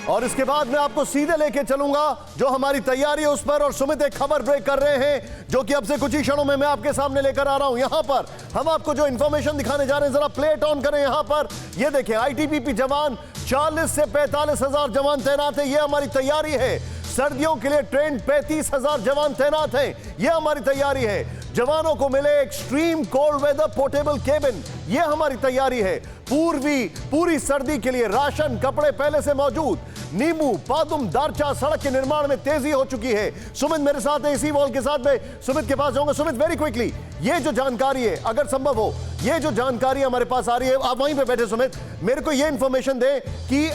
Speaker 1: और इसके बाद मैं आपको सीधे लेके चलूंगा जो हमारी तैयारी है उस पर, और सुमित एक खबर ब्रेक कर रहे हैं जो कि अब से कुछ ही क्षणों में मैं आपके सामने लेकर आ रहा हूं। यहां पर हम आपको जो इंफॉर्मेशन दिखाने जा रहे हैं, जरा प्लेट ऑन करें। यहां पर ये देखें, आईटीबीपी जवान 40 से 45 हजार जवान तैनात है, ये हमारी तैयारी है। सर्दियों के लिए ट्रेन 35 हजार जवान तैनात हैं, यह हमारी तैयारी है। जवानों को मिले extreme cold weather portable cabin, यह हमारी तैयारी है। पूरी सर्दी के लिए राशन कपड़े पहले से मौजूद। नींबू, पादुम, दारचा सड़क के निर्माण में तेजी हो चुकी है। सुमित मेरे साथ है इसी वॉल के साथ में, सुमित के पास जाऊंगा। सुमित, वेरी क्विकली, ये जो जानकारी है, अगर संभव हो, ये जो जानकारी हमारे पास आ रही है, आप वहीं पे बैठे सुमित, मेरे को ये इंफॉर्मेशन दे कि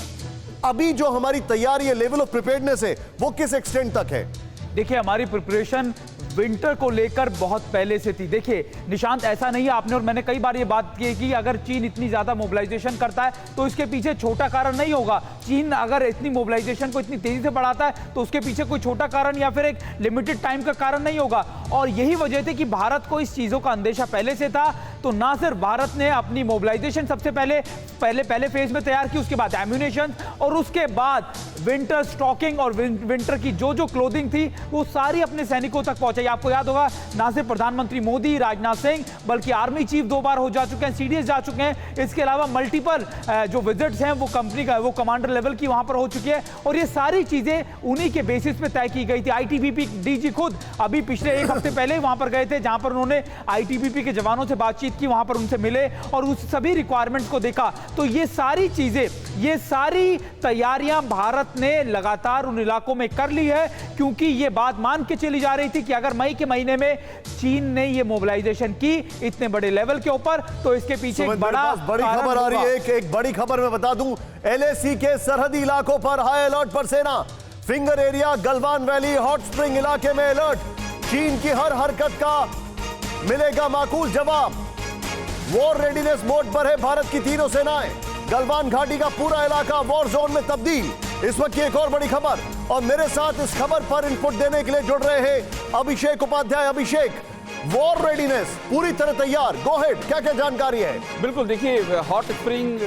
Speaker 1: अभी जो हमारी तैयारी है, लेवल ऑफ प्रिपेयर्डनेस है, वो किस एक्सटेंट तक है?
Speaker 2: देखिए, हमारी प्रिपरेशन विंटर को लेकर बहुत पहले से थी। देखिए निशांत, ऐसा नहीं है, आपने और मैंने कई बार ये बात की कि अगर चीन इतनी ज्यादा मोबिलाइजेशन करता है तो इसके पीछे छोटा कारण नहीं होगा। चीन अगर इतनी मोबिलाइजेशन को इतनी तेजी से बढ़ाता है तो उसके पीछे कोई छोटा कारण या फिर एक लिमिटेड टाइम का कारण नहीं होगा। और यही वजह थी कि भारत को इस चीजों का अंदेशा पहले से था। तो ना सिर्फ भारत ने अपनी मोबिलाइजेशन सबसे पहले फेज में तैयार की, उसके बाद एम्यूनेशन, और उसके बाद विंटर स्टॉकिंग और विंटर की जो क्लोथिंग थी वो सारी अपने सैनिकों तक पहुंचाई। आपको याद होगा, ना सिर्फ प्रधानमंत्री मोदी, राजनाथ सिंह, बल्कि आर्मी चीफ 2 बार हो जा चुके हैं, सीडीएस जा चुके हैं। इसके अलावा मल्टीपल जो विजिट्स हैं वो कंपनी का, वो कमांडर लेवल की वहां पर हो चुकी है। और ये सारी चीजें उन्हीं के बेसिस पे तय की गई थी। आईटीबीपी डीजी खुद अभी पिछले 1 हफ्ते पहले वहां पर गए थे, जहां पर उन्होंने आईटीबीपी के जवानों से बातचीत की, वहां पर उनसे मिले और उस सभी रिक्वायरमेंट्स को देखा। तो ये सारी चीजें, ये सारी तैयारियां भारत ने लगातार उन इलाकों में कर ली है, क्योंकि ये बात मान के चली जा रही थी कि अगर मई के महीने में चीन ने ये मोबिलाइजेशन की इतने बड़े लेवल के ऊपर, तो इसके पीछे एक
Speaker 1: बड़ी खबर आ रही है। एक बड़ी खबर मैं बता दूं, एलएसी के सरहदी इलाकों पर हाई अलर्ट पर सेना। Finger area, Galwan valley, hot spring इलाके में अलर्ट। चीन की हर हरकत का मिलेगा माकूल जवाब। वॉर रेडीनेस मोड पर है भारत की तीनों सेनाएं। गलवान घाटी का पूरा इलाका वॉर जोन में तब्दील। इस वक्त की एक और बड़ी खबर, और मेरे साथ इस खबर पर इनपुट देने के लिए जुड़ रहे हैं अभिषेक उपाध्याय। अभिषेक, वॉर रेडीनेस पूरी तरह तैयार, गो हेड, क्या क्या जानकारी है?
Speaker 3: बिल्कुल, देखिए hot spring,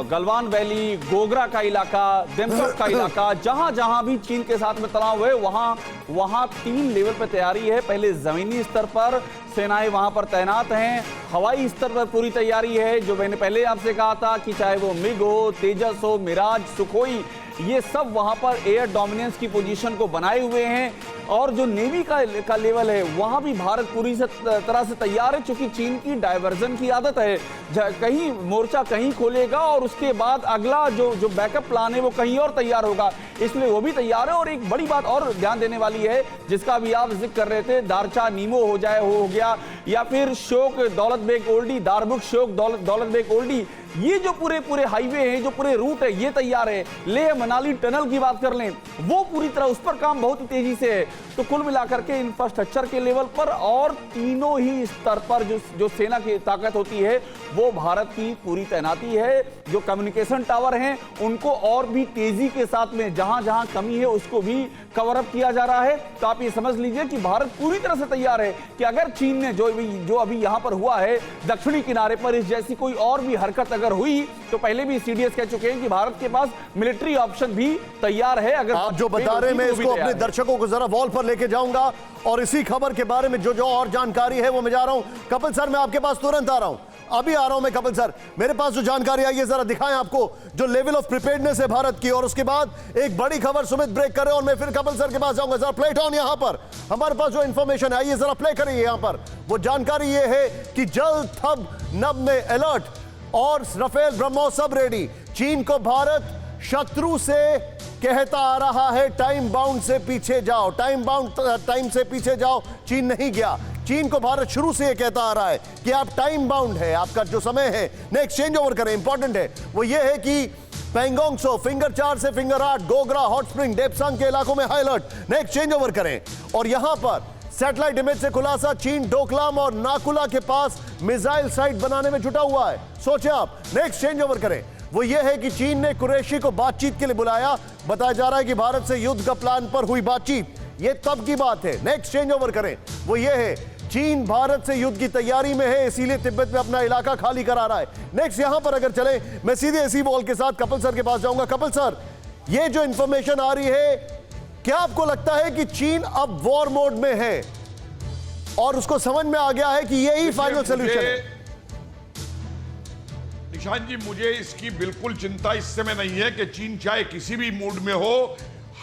Speaker 3: Galwan valley, Gogra का इलाका, देमसक का इलाका, जहां जहां भी चीन के साथ में तनाव है वहां 3 लेवल पर तैयारी है। पहले जमीनी स्तर पर सेनाएं वहां पर तैनात हैं, हवाई स्तर पर पूरी तैयारी है, जो मैंने पहले आपसे कहा था कि चाहे वो मिग हो, तेजस हो, मिराज, सुखोई, ये सब वहां पर एयर डोमिनेंस की पोजीशन को बनाए हुए हैं। और जो नेवी का लेवल है वहां भी भारत पूरी तरह से तैयार है, क्योंकि चीन की डायवर्जन की आदत है। कहीं मोर्चा कहीं खोलेगा और उसके बाद अगला जो बैकअप प्लान है वो कहीं और तैयार होगा, इसलिए वो भी तैयार है। और एक बड़ी बात और ध्यान देने वाली है, जिसका भी आप जिक्र कर रहे थे, दारचा नीमो हो गया, या फिर शोक दौलत बेग ओल्डी, दारबुक शोक दौलत बेग ओल्डी, ये जो पूरे हाईवे हैं, जो पूरे रूट है, ये तैयार है। लेह मनाली टनल की बात कर लें, वो पूरी तरह, उस पर काम बहुत ही तेजी से है। तो कुल मिलाकर के इंफ्रास्ट्रक्चर के लेवल पर और तीनों ही स्तर पर जो सेना की ताकत होती है वो भारत की पूरी तैनाती है। जो कम्युनिकेशन टावर हैं उनको और भी तेजी के साथ में जहां जहां कमी है उसको भी कवर अप किया जा रहा है। तो आप ये समझ लीजिए कि भारत पूरी तरह से तैयार है कि अगर चीन ने जो अभी यहां पर हुआ है दक्षिणी किनारे पर, इस जैसी कोई और भी हरकत अगर हुई, तो पहले भी सीडीएस कह चुके हैं कि भारत के पास मिलिट्री ऑप्शन भी तैयार है। अगर
Speaker 1: आप जो बता रहे हैं, मैं इसको अपने दर्शकों को जरा वॉल पर लेके जाऊंगा, और इसी खबर के बारे में जो और जानकारी है वो मैं जा रहा हूं। कपिल सर, मैं आपके पास तुरंत आ रहा हूं। अभी आ रहा हूं मैं कपिल सर। मेरे पास जो जानकारी आई है जरा दिखाएं आपको, जो लेवल ऑफ प्रिपेयर्डनेस है भारत की। और उसके बाद एक बड़ी खबर सुमित ब्रेक कर रहे हैं और मैं फिर कपिल सर के पास जाऊंगा। जरा प्ले ऑन यहां पर हमारे पास जो इंफॉर्मेशन है, ये जरा प्ले करिए यहां पर। वो जानकारी ये है कि जल थब नभ में अलर्ट और राफेल ब्रह्मोस सब रेडी। चीन को भारत शत्रु से कहता आ रहा है टाइम बाउंड से पीछे जाओ, टाइम से पीछे जाओ। चीन नहीं गया। चीन को भारत शुरू से यह कहता आ रहा है कि आप टाइम बाउंड है, आपका जो समय है नेक्स्ट चेंज ओवर करें। इंपॉर्टेंट है वो ये है कि पेंगोंग सो फिंगर 4 से finger 8 Gogra hot spring Depsang के इलाकों में high alert next change over करें। और यहां पर सैटेलाइट इमेज से खुलासा, चीन डोकलाम और नाकुला के पास मिसाइल साइट बनाने में जुटा हुआ है। सोचे आप नेक्स्ट चेंज ओवर करें वो ये है कि चीन ने कुरैशी को बातचीत के लिए बुलाया। बताया जा रहा है कि भारत से युद्ध का प्लान पर हुई बातचीत, ये तब की बात है। नेक्स्ट चेंज ओवर करें वो ये है चीन भारत से युद्ध की तैयारी में है, इसीलिए तिब्बत में अपना इलाका खाली करा रहा है। नेक्स्ट यहां पर अगर चले, मैं सीधे इसी बॉल के साथ कपिल सर के पास जाऊंगा। कपिल सर, ये जो इंफॉर्मेशन आ रही है, क्या आपको लगता है कि चीन अब वॉर मोड में है और उसको समझ में आ गया है कि यही फाइनल सोल्यूशन है?
Speaker 4: निशांत जी, मुझे इसकी बिल्कुल चिंता इस समय नहीं है कि चीन चाहे किसी भी मूड में हो,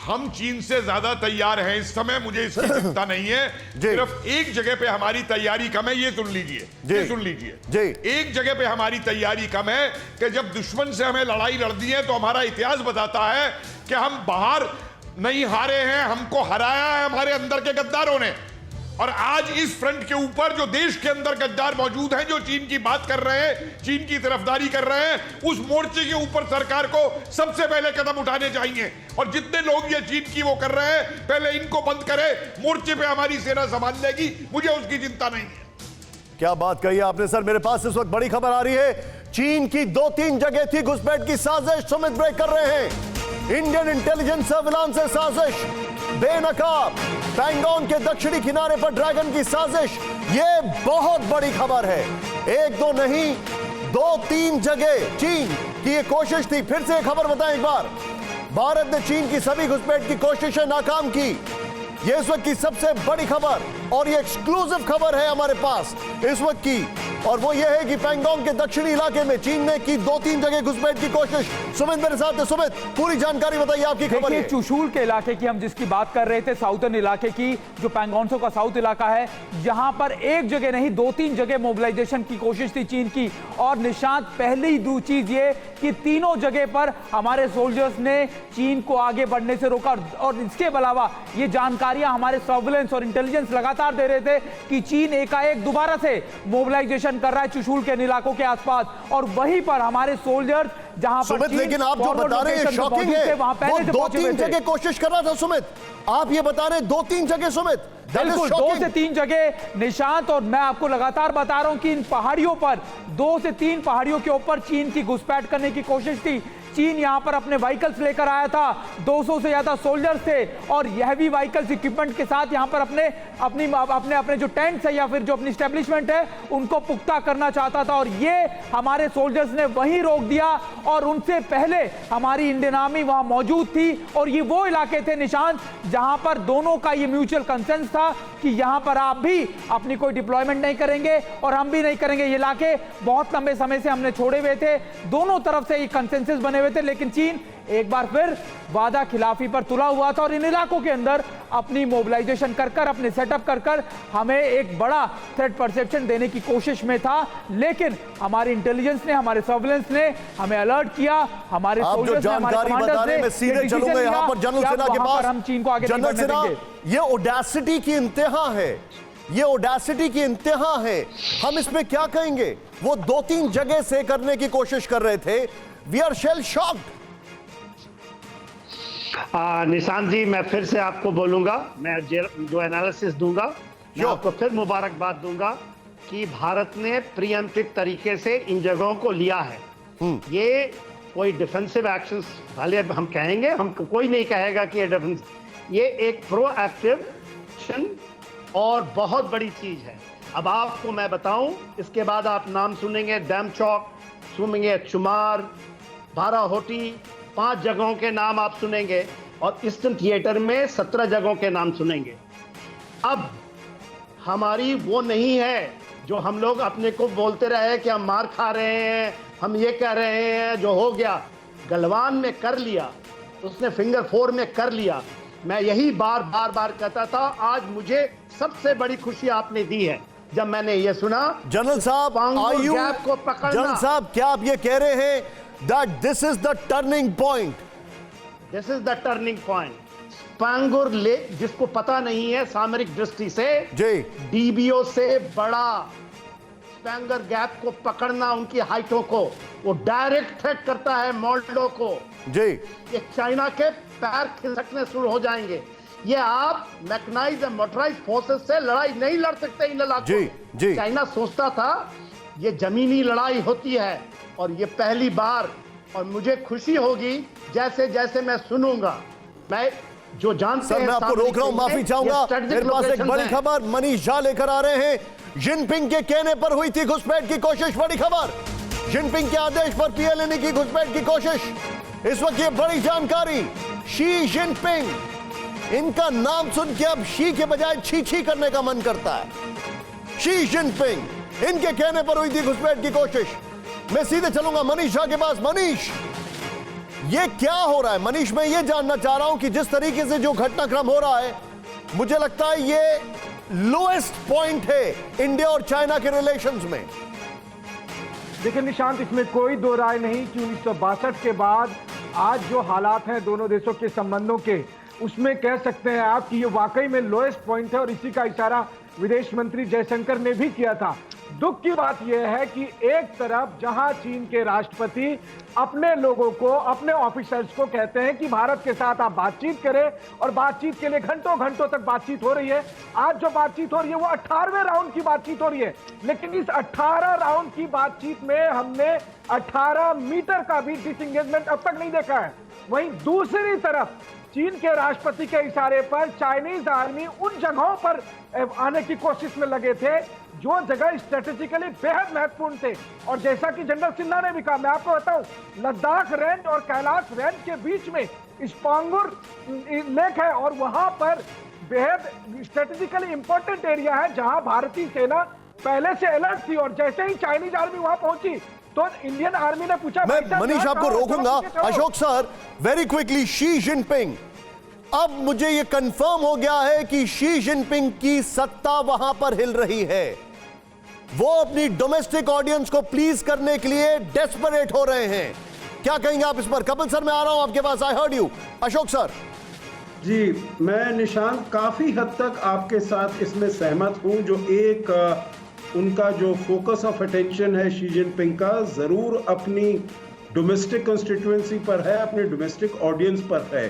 Speaker 4: हम चीन से ज्यादा तैयार हैं इस समय। मुझे इसकी चिंता नहीं है। सिर्फ एक जगह पे हमारी तैयारी कम है, ये सुन लीजिए, ये सुन लीजिए। एक जगह पे हमारी तैयारी कम है कि जब दुश्मन से हमें लड़ाई लड़नी है तो हमारा इतिहास बताता है कि हम बाहर नहीं हारे हैं, हमको हराया है हमारे अंदर के गद्दारों ने। और आज इस फ्रंट के ऊपर जो देश के अंदर गद्दार मौजूद हैं, जो चीन की बात कर रहे हैं, चीन की तरफदारी कर रहे हैं, उस मोर्चे के ऊपर सरकार को सबसे पहले कदम उठाने चाहिए। और जितने लोग ये चीन की वो कर रहे हैं, पहले इनको बंद करें। मोर्चे पे हमारी सेना संभाल लेगी, मुझे उसकी चिंता नहीं है।
Speaker 1: क्या बात कही आपने सर। मेरे पास इस वक्त बड़ी खबर आ रही है, चीन की 2-3 जगह थी घुसपैठ की साजिश। सुमित ब्रेक कर रहे हैं। इंडियन इंटेलिजेंस सर्विलांस से साजिश बेनकाब, पैंगोंग के दक्षिणी किनारे पर ड्रैगन की साजिश। यह बहुत बड़ी खबर है। एक दो नहीं, 2-3 जगह चीन की यह कोशिश थी। फिर से खबर बताएं एक बार। भारत ने चीन की सभी घुसपैठ की कोशिशें नाकाम की। यह इस वक्त की सबसे बड़ी खबर और यह एक्सक्लूसिव खबर है हमारे पास इस वक्त की। और वो ये है कि पैंगोंग के दक्षिणी इलाके में चीन ने की 2-3 जगह घुसपैठ की कोशिश। सुमित मेरे साथ है। सुमित, पूरी जानकारी बताइए, आपकी खबर है।
Speaker 2: चुशूल के इलाके की हम जिसकी बात कर रहे थे, साउथर्न इलाके की, जो पैंगोंगसो का साउथ इलाका है, यहां पर एक जगह नहीं 2-3 जगह मोबिलाइजेशन की कोशिश थी चीन की। और निशांत, पहली दो चीज ये कि तीनों जगह पर हमारे सोल्जर्स ने चीन को आगे बढ़ने से रोका। और इसके अलावा ये जानकारियां हमारे सर्विलेंस और इंटेलिजेंस लगातार दे रहे थे कि चीन एकाएक दोबारा से मोबिलाइजेशन कर रहा है चुशूल के इलाकों के आसपास। और वहीं पर हमारे सोल्जर्स जहां पर
Speaker 1: सुमित, लेकिन आप जो बता रहे हैं शॉकिंग है, वो 2-3 जगह कोशिश कर रहा था सुमित। आप ये बता रहे हैं 2-3 जगह सुमित।
Speaker 2: बिल्कुल 2 से 3 जगह निशांत। और मैं आपको लगातार बता रहा हूं कि इन पहाड़ियों पर 2 से 3 पहाड़ियों के ऊपर चीन की घुसपैठ करने की कोशिश थी। चीन यहां पर अपने व्हीकल्स लेकर आया था, 200 से ज्यादा सोल्जर्स थे और हैवी व्हीकल्स इक्विपमेंट के साथ यहां पर अपने जो टेंट्स है या फिर जो अपनी एस्टेब्लिशमेंट है उनको पुख्ता करना चाहता था। और ये हमारे सोल्जर्स ने वहीं रोक दिया। और उनसे पहले हमारी इंडियन आर्मी वहां मौजूद थी। और ये वो इलाके थे निशांत जहां पर दोनों का ये म्यूचुअल कंसेंस था कि यहां पर आप भी अपनी कोई डिप्लॉयमेंट नहीं करेंगे और हम भी नहीं करेंगे। ये इलाके बहुत लंबे समय से हमने छोड़े हुए थे, दोनों तरफ से ये कंसेंसस बने हुए थे। लेकिन चीन एक बार फिर वादा खिलाफी पर तुला हुआ था और इन इलाकों के अंदर अपनी मोबिलाइजेशन कर अपने सेटअप कर हमें एक बड़ा थ्रेट परसेप्शन देने की कोशिश में था। लेकिन हमारी इंटेलिजेंस ने, हमारे सर्विलेंस ने हमें अलर्ट किया, हमारे सोल्जर्स ने, हमारे कमांडर्स ने।
Speaker 1: मैं सीधे चलूंगा यहां पर जनरल सेना के पास।
Speaker 2: हम चीन को आगे नहीं बढ़ने देंगे।
Speaker 1: ये ऑडेसिटी की इंतहा है, ये ऑडेसिटी की इंतहा है। हम इसमें क्या कहेंगे? वो 2-3 जगह से करने की कोशिश कर रहे थे। We are shell shocked.
Speaker 5: Nishant ji, मैं फिर से आपको बोलूंगा, मैं जो एनालिसिस दूंगा मैं आपको फिर मुबारकबाद दूंगा कि भारत ने प्रीएम्प्टिव तरीके से इन जगहों को लिया है। ये कोई डिफेंसिव एक्शंस भले हम कहेंगे, हम कोई नहीं कहेगा कि ये डिफेंस, ये एक प्रोएक्टिव एक्शन और बहुत बड़ी चीज है। अब आपको मैं बताऊं, इसके बाद आप नाम सुनेंगे डैम चौक, सुनेंगे चुमार, बाराहोटी, 5 जगहों के नाम आप सुनेंगे और ईस्टर्न थिएटर में 17 जगहों के नाम सुनेंगे। अब हमारी वो नहीं है जो हम लोग अपने को बोलते रहे कि हम मार खा रहे हैं, हम ये कह रहे हैं, जो हो गया गलवान में कर लिया, उसने फिंगर 4 में कर लिया। मैं यही बार बार कहता था, आज मुझे सबसे बड़ी खुशी आपने दी है जब मैंने ये सुना।
Speaker 1: जनरल साहब,
Speaker 5: गैप को पकड़ना।
Speaker 1: जनरल साहब, क्या आप ये कह रहे हैं that this is the turning point?
Speaker 5: This is the turning point. Spanggur lake, जिसको पता नहीं है सामरिक दृष्टि से,
Speaker 1: जी,
Speaker 5: डीबीओ से बड़ा स्पैंगर गैप को पकड़ना, उनकी हाइटों को, वो डायरेक्ट थ्रेट करता है मोल्डो को।
Speaker 1: जी,
Speaker 5: ये चाइना के पैर खिसकने शुरू हो जाएंगे। ये आप मैकेनाइज्ड एंड मोटराइज्ड फोर्सेस से लड़ाई नहीं लड़ सकते इन इलाकों।
Speaker 1: जी, जी।
Speaker 5: चाइना सोचता था ये जमीनी लड़ाई होती है, और ये पहली बार, और मुझे खुशी होगी जैसे जैसे मैं सुनूंगा। मैं जो जानते
Speaker 1: सर,
Speaker 5: हैं,
Speaker 1: मैं आपको रोक रहा हूं, माफी चाहूंगा। मेरे पास एक बड़ी खबर मनीष झा लेकर आ रहे हैं। जिनपिंग के कहने पर हुई थी घुसपैठ की कोशिश, बड़ी खबर। जिनपिंग के आदेश पर पीएलएनई की घुसपैठ की कोशिश। इस वक्त ये बड़ी जानकारी। शी जिनपिंग, इनका नाम सुन के अब शी के बजाय छी छी करने का मन करता है। शी जिनपिंग, इनके कहने पर हुई थी घुसपैठ की कोशिश। मैं सीधे चलूंगा मनीष झा के पास। मनीष, ये क्या हो रहा है? मनीष, मैं ये जानना चाह रहा हूं कि जिस तरीके से जो घटनाक्रम हो रहा है, मुझे लगता है ये लोएस्ट पॉइंट है इंडिया और चाइना के रिलेशंस में।
Speaker 6: देखिए निशांत, इसमें कोई दो राय नहीं कि 1962 के बाद आज जो हालात हैं दोनों देशों के संबंधों के, उसमें कह सकते हैं आप कि ये वाकई में लोएस्ट पॉइंट है, और इसी का इशारा विदेश मंत्री जयशंकर ने भी किया था। दुख की बात यह है कि एक तरफ जहां चीन के राष्ट्रपति अपने लोगों को, अपने ऑफिसर्स को कहते हैं कि भारत के साथ आप बातचीत करें, और बातचीत के लिए घंटों घंटों तक बातचीत हो रही है। आज जो बातचीत हो रही है वो 18वें राउंड की बातचीत हो रही है, लेकिन इस 18 राउंड की बातचीत में हमने 18 मीटर का भी डिसएंगेजमेंट अब तक नहीं देखा है। वहीं दूसरी तरफ चीन के राष्ट्रपति के इशारे पर चाइनीज आर्मी उन जगहों पर आने की कोशिश में लगे थे जो जगह स्ट्रेटेजिकली बेहद महत्वपूर्ण थे। और जैसा कि जनरल सिन्हा ने भी कहा, मैं आपको बताऊं, लद्दाख रेंज और कैलाश रेंज के बीच में स्पांगुर लेक है, और वहां पर बेहद स्ट्रेटेजिकली इंपॉर्टेंट एरिया है जहां भारतीय सेना पहले से अलर्ट थी। और जैसे ही चाइनीज आर्मी वहां पहुंची तो इंडियन आर्मी ने पूछा।
Speaker 1: मैं मनीष आपको रोकूंगा। Ashok sir, very quickly, Xi Jinping, अब मुझे यह कंफर्म हो गया है कि शी जिनपिंग की सत्ता वहां पर हिल रही है। वो अपनी डोमेस्टिक ऑडियंस को प्लीज करने के लिए डेस्परेट हो रहे हैं। क्या कहेंगे आप इस पर? कपिल सर, मैं आ रहा हूं आपके पास। I heard you. Ashok sir.
Speaker 7: जी, मैं निशांत काफी हद तक आपके साथ इसमें सहमत हूं। जो एक उनका जो फोकस ऑफ अटेंशन है शी जिनपिंग का, जरूर अपनी डोमेस्टिक कंस्टिट्यूएंसी पर है, अपने डोमेस्टिक ऑडियंस पर है।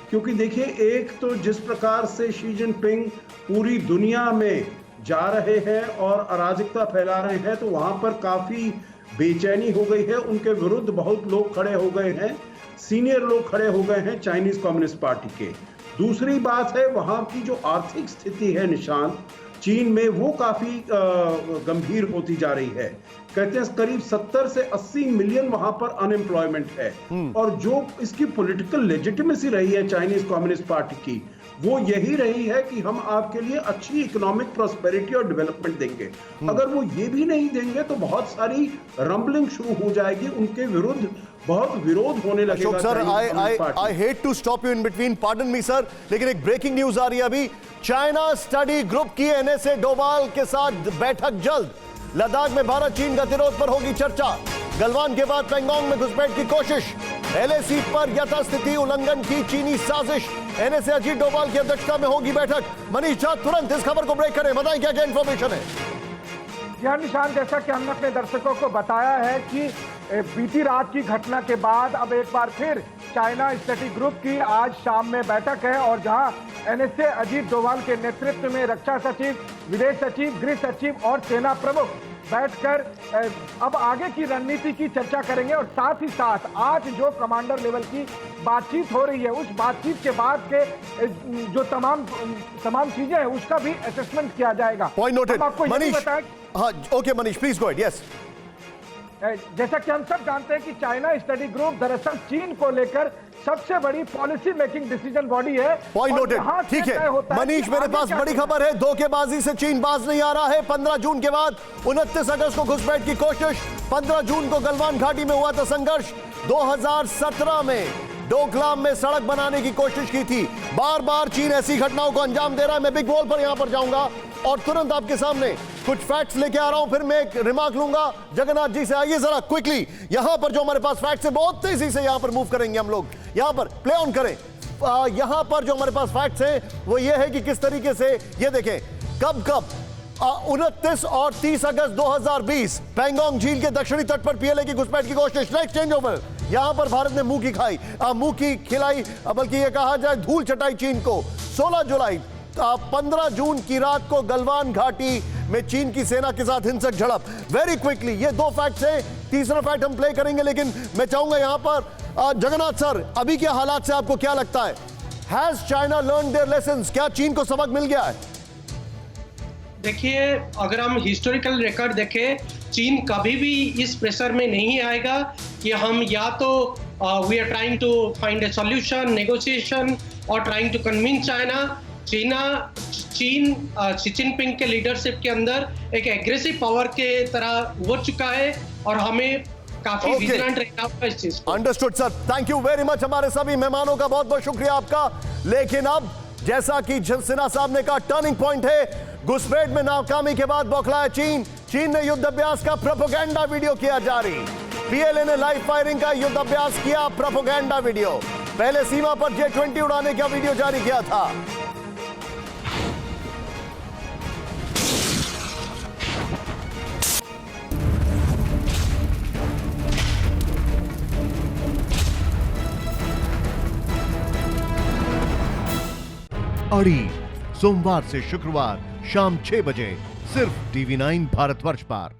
Speaker 7: क्योंकि देखिए, एक तो जिस प्रकार से शी जिनपिंग पूरी दुनिया में जा रहे हैं और अराजकता फैला रहे हैं, तो वहां पर काफी बेचैनी हो गई है। उनके विरुद्ध बहुत लोग खड़े हो गए हैं, सीनियर लोग खड़े हो गए हैं चाइनीज कम्युनिस्ट पार्टी के। दूसरी बात है, वहां की जो आर्थिक स्थिति है निशांत, चीन में, वो काफी गंभीर होती जा रही है। कहते हैं करीब 70 से 80 मिलियन वहां पर अनएम्प्लॉयमेंट है। और जो इसकी पॉलिटिकल लेजिटिमेसी रही है चाइनीज कम्युनिस्ट पार्टी की, वो यही रही है कि हम आपके लिए अच्छी इकोनॉमिक प्रोस्पेरिटी और डेवलपमेंट देंगे। अगर वो ये भी नहीं देंगे तो बहुत सारी रंबलिंग शुरू हो जाएगी, उनके विरुद्ध बहुत विरोध होने लगेगा।
Speaker 1: Ashok sir, I hate to stop you in between, pardon me sir, लेकिन एक ब्रेकिंग न्यूज आ रही है अभी। चाइना स्टडी ग्रुप की एनएसए डोभाल के साथ बैठक जल्द। लद्दाख में भारत चीन गतिरोध पर होगी चर्चा। गलवान के बाद पैंगोंग में घुसपैठ की कोशिश। एलएसी पर यथास्थिति उल्लंघन की चीनी साजिश। एनएसए अजीत डोभाल की अध्यक्षता में होगी बैठक। मनीष झा, तुरंत इस खबर को ब्रेक करें, बताएं क्या क्या इंफॉर्मेशन है।
Speaker 6: यहाँ निशान, जैसा कि हमने अपने दर्शकों को बताया है कि बीती रात की घटना के बाद अब एक बार फिर चाइना स्टडी ग्रुप की आज शाम में बैठक है, और जहां एनएसए अजीत डोभाल के नेतृत्व में रक्षा सचिव, विदेश सचिव, गृह सचिव और सेना प्रमुख बैठकर अब आगे की रणनीति की चर्चा करेंगे। और साथ ही साथ आज जो कमांडर लेवल की बातचीत हो रही है, उस बातचीत के बाद के जो तमाम चीजें हैं उसका भी असेसमेंट किया जाएगा।
Speaker 1: Point noted.
Speaker 6: आपको ये बताएं।
Speaker 1: हाँ, okay Manish, please go ahead. Yes,
Speaker 6: जैसा कि हम सब जानते हैं कि चाइना स्टडी ग्रुप दरअसल चीन को लेकर सबसे बड़ी पॉलिसी मेकिंग डिसीजन बॉडी है।
Speaker 1: पॉइंट
Speaker 6: और यहाँ
Speaker 1: नोटेड।
Speaker 6: से
Speaker 1: ठीक
Speaker 6: तय
Speaker 1: है
Speaker 6: होता
Speaker 1: मनीष,
Speaker 6: कि
Speaker 1: मेरे
Speaker 6: आगे
Speaker 1: पास
Speaker 6: क्या
Speaker 1: बड़ी
Speaker 6: करना है।
Speaker 1: खबर है, धोखेबाजी से चीन बाज नहीं आ रहा है। 15 जून के बाद 29 अगस्त को घुसपैठ की कोशिश, 15 जून को गलवान घाटी में हुआ था संघर्ष, 2017 में डोकलाम में सड़क बनाने की कोशिश की थी। बार बार चीन ऐसी घटनाओं को अंजाम दे रहा है। मैं बिग वॉल पर यहां पर जाऊंगा और तुरंत आपके सामने कुछ फैक्ट्स लेके आ रहा हूं, फिर मैं एक रिमार्क लूंगा जगन्नाथ जी से। आइए जरा क्विकली, यहां पर जो हमारे पास फैक्ट्स है, बहुत तेजी से यहां पर मूव करेंगे हम लोग। यहां पर प्ले ऑन करें। यहां पर जो हमारे पास फैक्ट्स हैं वो ये है कि किस तरीके से, ये देखें, कब 29 और 30 अगस्त 2020 पैंगोंग झील के दक्षिणी तट पर पीएलए की घुसपैठ की कोशिश। नेक्स्ट चेंज ओवर, यहां पर भारत ने मुंह की खिलाई, बल्कि यह कहा जाए धूल चटाई चीन को। 16 जुलाई 15 जून की रात को गलवान घाटी में चीन की सेना के साथ हिंसक झड़प। वेरी क्विकली, ये दो फैक्ट्स हैं। तीसरा फैक्ट हम प्ले करेंगे, लेकिन मैं चाहूंगा यहां पर जगन्नाथ सर, अभी के हालात से आपको क्या लगता है? Has China learn their lessons? क्या चीन को सबक मिल गया है?
Speaker 8: देखिए, अगर हम हिस्टोरिकल रिकॉर्ड देखें, चीन कभी भी इस प्रेशर में नहीं आएगा कि हम या तो we are trying to find a solution, negotiation और ट्राइंग टू कन्विंस चाइना। चीन शी जिनपिंग के लीडरशिप के अंदर एक एग्रेसिव पावर के तरह उभर चुका है और हमें काफी विजिलेंट रहना होगा इस चीज को।
Speaker 1: Understood sir, thank you very much. हमारे सभी मेहमानों का बहुत बहुत शुक्रिया आपका। लेकिन अब जैसा कि सिन्हा साहब ने कहा, टर्निंग पॉइंट है। घुसपैठ में नाकामी के बाद बौखलाया चीन ने युद्ध अभ्यास का प्रोपेगेंडा वीडियो किया जारी। पीएलए ने लाइव फायरिंग का युद्ध अभ्यास किया, प्रोपेगेंडा वीडियो। पहले सीमा पर J-20 उड़ाने का वीडियो जारी किया था। अड़ी सोमवार से शुक्रवार शाम 6 बजे सिर्फ TV9 भारतवर्ष पर।